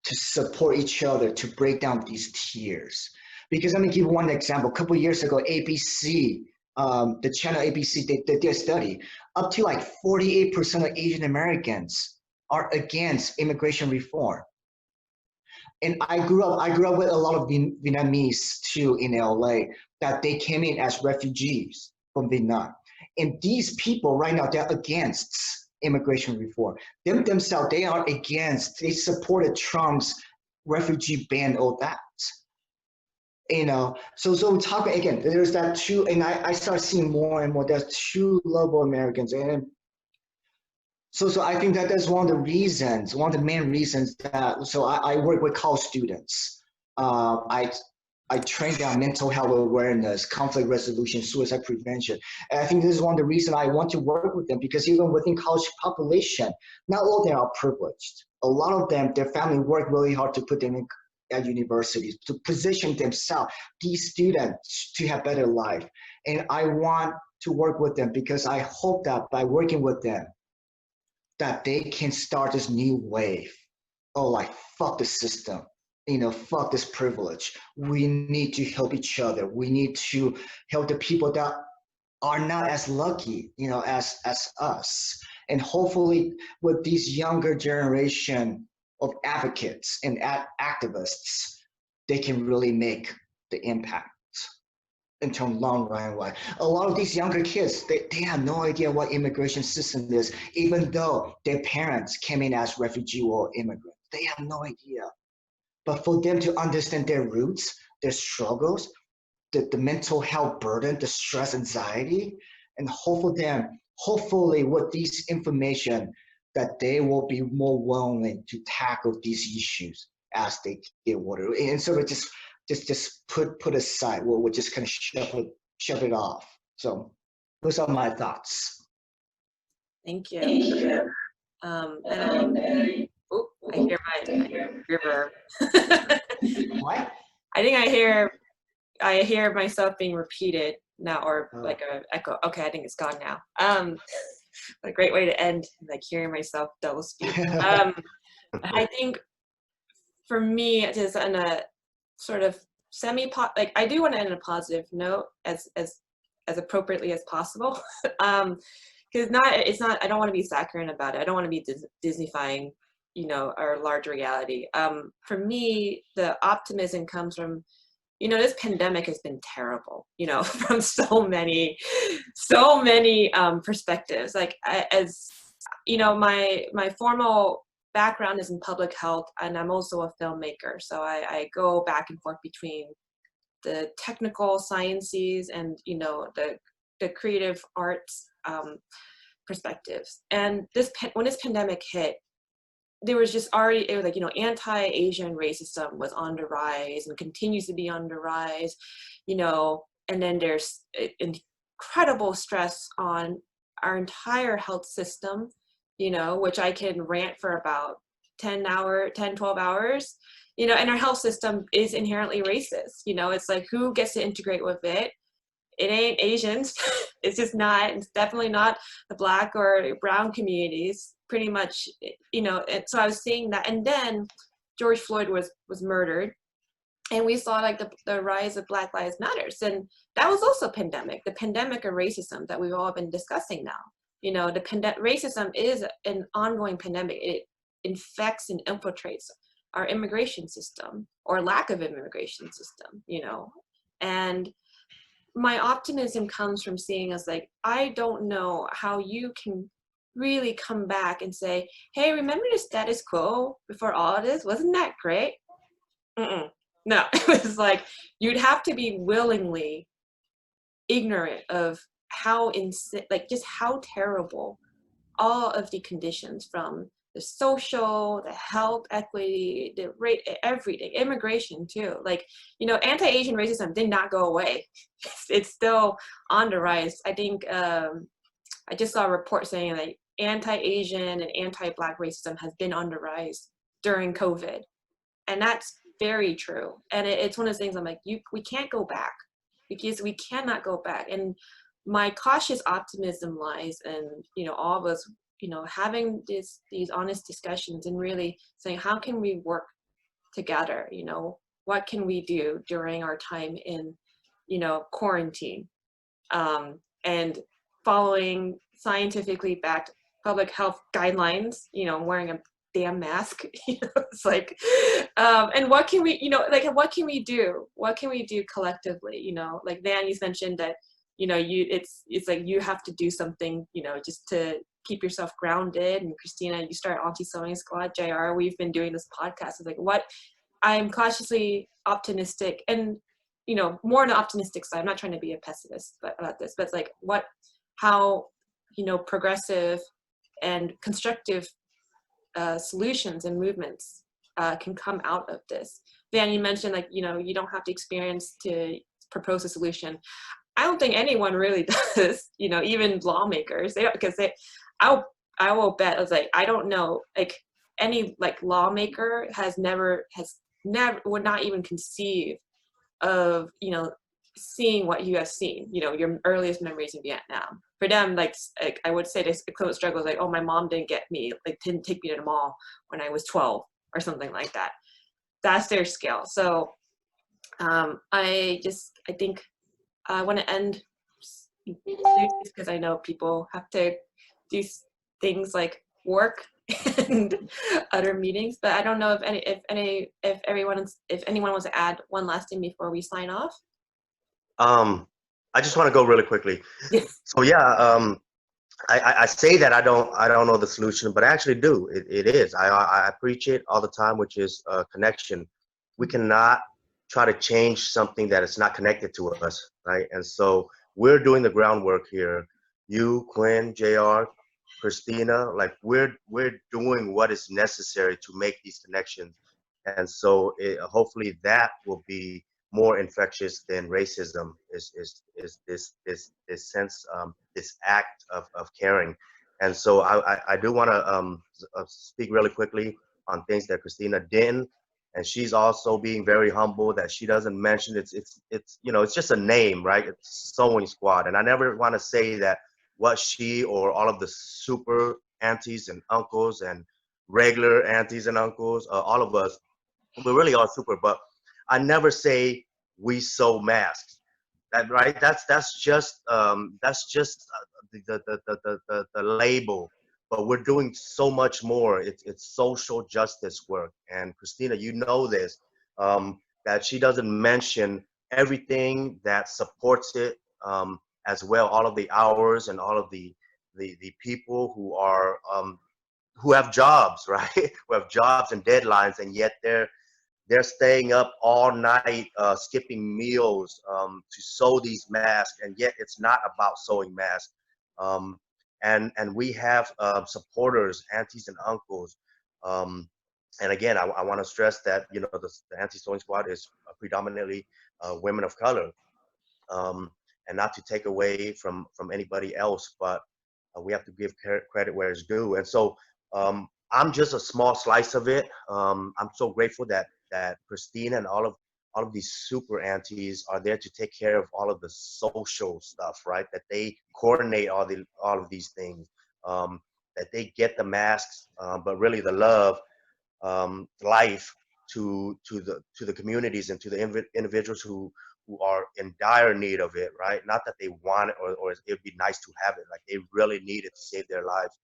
to support each other to break down these tiers. Because let me give one example. A couple of years ago, ABC, the channel ABC, they did a study. Up to like 48% of Asian Americans are against immigration reform. And I grew up with a lot of Vietnamese too in LA, that they came in as refugees from Vietnam. And these people right now, they're against immigration reform. Themselves, they are against, they supported Trump's refugee ban, all that. You know, so we talk again, there's that two, and I start seeing more and more, there's two level Americans. And so I think that's one of the reasons, one of the main reasons that, so I work with college students. I train them mental health awareness, conflict resolution, suicide prevention. And I think this is one of the reasons I want to work with them, because even within college population, not all of them are privileged. A lot of them, their family work really hard to put them in at universities, to position themselves, these students, to have better life. And I want to work with them because I hope that by working with them, that they can start this new wave. Oh, like, fuck the system. You know, fuck this privilege. We need to help each other. We need to help the people that are not as lucky, you know, as us. And hopefully with these younger generation of advocates and activists, they can really make the impact in terms of long run. A lot of these younger kids, they have no idea what immigration system is, even though their parents came in as refugee or immigrant. They have no idea. But for them to understand their roots, their struggles, the mental health burden, the stress, anxiety, and hopefully with this information, that they will be more willing to tackle these issues as they get older. And so just put aside, we'll just kind of shove it off. So those are my thoughts. Thank you. Thank you. I hear my reverb. What? I think I hear myself being repeated now, or like a echo. Okay, I think it's gone now. What a great way to end, like hearing myself double speak. I think for me, it is on a sort of like I do want to end on a positive note as appropriately as possible. Because it's not, I don't want to be saccharine about it. I don't want to be Disneyfying, you know, our large reality. For me, the optimism comes from, you know, this pandemic has been terrible, you know, from so many perspectives. Like, as you know, my formal background is in public health, and I'm also a filmmaker. So I go back and forth between the technical sciences and, you know, the creative arts perspectives. And when this pandemic hit, there was just already, it was like, you know, anti-Asian racism was on the rise and continues to be on the rise, you know, and then there's incredible stress on our entire health system, you know, which I can rant for about 10, 12 hours, you know, and our health system is inherently racist. You know, it's like, who gets to integrate with it? It ain't Asians. It's just not, it's definitely not the Black or brown communities, pretty much, you know. And so I was seeing that. And then George Floyd was murdered. And we saw like the rise of Black Lives Matters. And that was also a pandemic, the pandemic of racism that we've all been discussing now. You know, racism is an ongoing pandemic. It infects and infiltrates our immigration system, or lack of immigration system, you know. And my optimism comes from seeing us like, I don't know how you can really come back and say, hey, remember the status quo before all of this? Wasn't that great? No, it was like, you'd have to be willingly ignorant of how like just how terrible all of the conditions, from the social, the health equity, the rate, everything, immigration too. Like, you know, anti-Asian racism did not go away. It's still on the rise. I think I just saw a report saying that anti-Asian and anti-Black racism has been on the rise during COVID. And that's very true. And it's one of those things I'm like, we can't go back, because we cannot go back. And my cautious optimism lies in, you know, all of us, you know, having these honest discussions and really saying, how can we work together? You know, what can we do during our time in, you know, quarantine, and following scientifically backed public health guidelines, you know, wearing a damn mask, you know, it's like, and what can we, you know, like, what can we do? What can we do collectively? You know, like Van, you mentioned that, you know, it's like you have to do something, you know, just to keep yourself grounded. And Kristina, you start Auntie Sewing Squad. JR, we've been doing this podcast. It's like, what, I'm cautiously optimistic, and, you know, more on the optimistic side. I'm not trying to be a pessimist about this, but it's like, how, you know, progressive and constructive solutions and movements can come out of this. Van, you mentioned, like, you know, you don't have to experience to propose a solution. I don't think anyone really does, you know, even lawmakers, they don't, because I will bet, I was like, I don't know, like, any like lawmaker would not even conceive of, you know, seeing what you have seen, you know, your earliest memories in Vietnam. For them, like I would say this equivalent struggle is like, oh, my mom didn't take me to the mall when I was 12 or something like that. That's their scale. So I think I want to end because I know people have to do things like work and other meetings, but I don't know if anyone wants to add one last thing before we sign off. I just want to go really quickly. Yes. So yeah, I say that I don't know the solution, but I actually do. It is. I preach it all the time, which is connection. We cannot try to change something that is not connected to us, right? And so we're doing the groundwork here. You, Quinn, JR, Kristina, like we're doing what is necessary to make these connections. And so hopefully that will be more infectious than racism is this sense, this act of caring. And so I do want to speak really quickly on things that Kristina didn't, and she's also being very humble that she doesn't mention it's you know, it's just a name, right? It's Sewing Squad. And I never want to say that what she or all of the super aunties and uncles and regular aunties and uncles, all of us, we really are super, but I never say we sew masks. That right? That's just the label. But we're doing so much more. It's social justice work. And Kristina, you know this, that she doesn't mention everything that supports it, as well. All of the hours and all of the people who are who have jobs, right? Who have jobs and deadlines, and yet they're staying up all night, skipping meals to sew these masks, and yet it's not about sewing masks. And we have supporters, aunties and uncles. And again, I want to stress that, you know, the Auntie Sewing Squad is predominantly women of color. and not to take away from anybody else, but we have to give credit where it's due. And so I'm just a small slice of it. I'm so grateful that Kristina and all of these super aunties are there to take care of all of the social stuff, right? That they coordinate all of these things, that they get the masks, but really the love, life to the communities and to the individuals who are in dire need of it, right? Not that they want it or it'd be nice to have it, like they really need it to save their lives.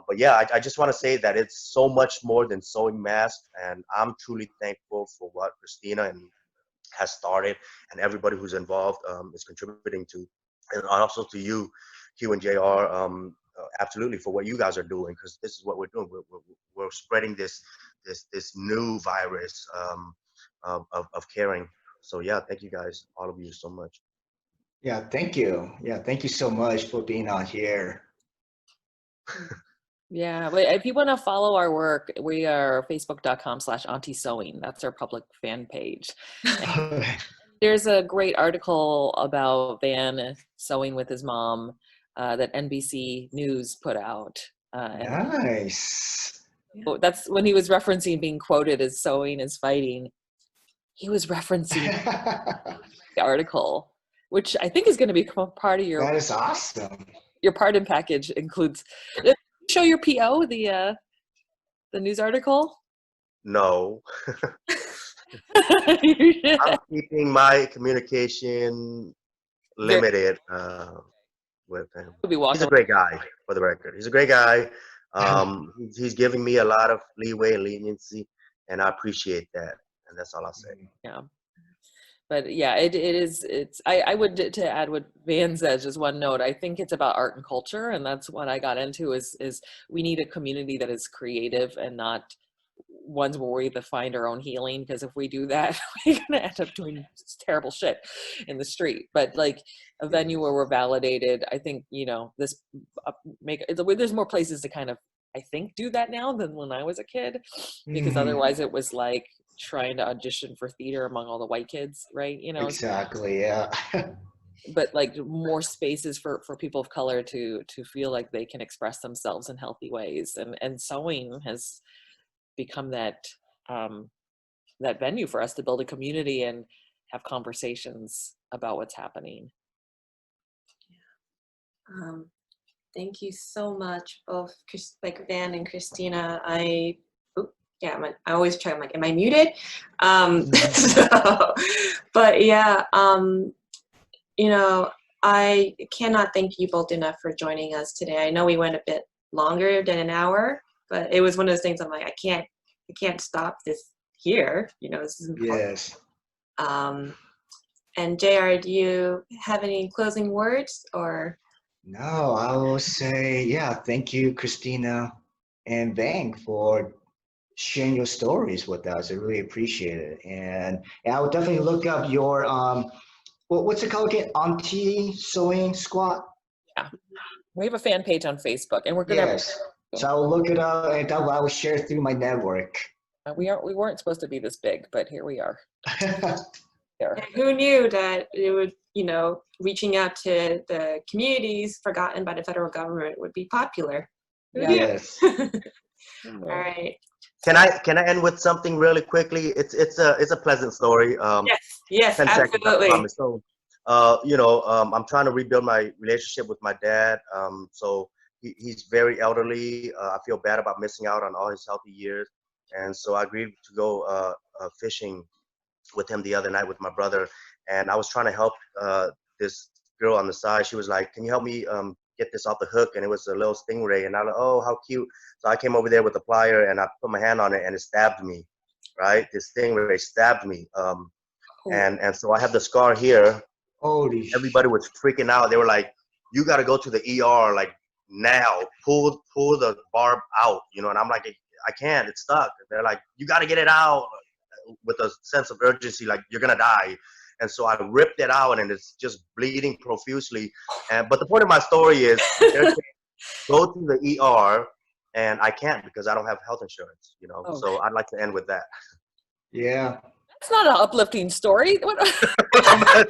But yeah, I just want to say that it's so much more than sewing masks, and I'm truly thankful for what Kristina has started and everybody who's involved is contributing to, and also to you, Q and JR, absolutely, for what you guys are doing, because this is what we're doing. We're spreading this new virus of caring. So yeah, thank you guys, all of you, so much. Yeah, thank you. Yeah, thank you so much for being on here. Yeah, but if you want to follow our work, we are facebook.com/Auntie Sewing. That's our public fan page. There's a great article about Van sewing with his mom that NBC News put out. Nice. That's when he was referencing being quoted as sewing is fighting. He was referencing the article, which I think is going to become part of your. That is awesome. Your pardon package includes. Show your PO the news article. No. I'm keeping my communication limited with him. He's a great guy, for the record. He's a great guy. He's giving me a lot of leeway and leniency, and I appreciate that. And that's all I'll say. Yeah. But yeah, I would, to add what Van says, just one note, I think it's about art and culture. And that's what I got into is we need a community that is creative and not ones where we find our own healing. Because if we do that, we're going to end up doing terrible shit in the street. But like a venue where we're validated, I think, this there's more places to kind of, I think, do that now than when I was a kid, because otherwise it was like trying to audition for theater among all the white kids, right? Exactly, yeah. But like more spaces for people of color to feel like they can express themselves in healthy ways, and sewing has become that venue for us to build a community and have conversations about what's happening. Thank you so much, both Van and Kristina. I always try. I'm like, am I muted? But yeah, I cannot thank you both enough for joining us today. I know we went a bit longer than an hour, but it was one of those things I'm like, I can't stop this here. This is important. Yes. And JR, do you have any closing words or? No, I will say, yeah, thank you, Kristina and Van, for sharing your stories with us. I really appreciate it. And I will definitely look up your, what's it called again? Auntie Sewing Squad? Yeah. We have a fan page on Facebook, and we're going to. Yes. So I will look it up, and I will share through my network. We weren't supposed to be this big, but here we are. And who knew that it would, reaching out to the communities forgotten by the federal government would be popular. Yes. All right. Can I end with something really quickly? It's a pleasant story. Yes, absolutely. Seconds, so, I'm trying to rebuild my relationship with my dad. So he's very elderly. I feel bad about missing out on all his healthy years, and so I agreed to go fishing with him the other night with my brother. And I was trying to help this girl on the side. She was like, "Can you help me get this off the hook?" And it was a little stingray, and I was like, "Oh, how cute." So I came over there with a plier and I put my hand on it, and it stabbed me, right? This stingray stabbed me. And so I have the scar here. Holy Everybody was freaking out. They were like, "You got to go to the ER like now, pull the barb out," and I'm like, "I can't, it's stuck." They're like, "You got to get it out," with a sense of urgency, like you're gonna die. And so I ripped it out, and it's just bleeding profusely. But the point of my story is, go to the ER, and I can't because I don't have health insurance. So I'd like to end with that. Yeah. It's not an uplifting story. I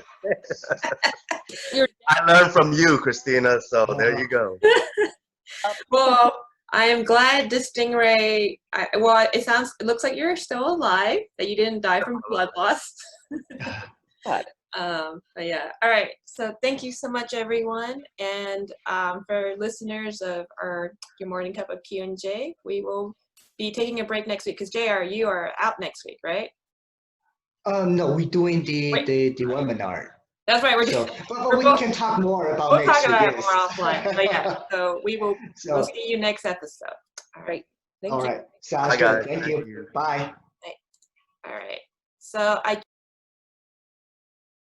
learned from you, Kristina. So there you go. Well, I am glad this stingray. It looks like you're still alive. That you didn't die from blood loss. God. But yeah, all right. So thank you so much, everyone, and for listeners of your morning cup of Q&J, we will be taking a break next week because JR, you are out next week, right? No, we're doing the webinar. That's right. But we can talk more about we'll next talk week. about it more offline. But yeah, so we'll see you next episode. All right. Thank all you. right. Sounds Bye, good. guys. Thank you. Bye. All right. So I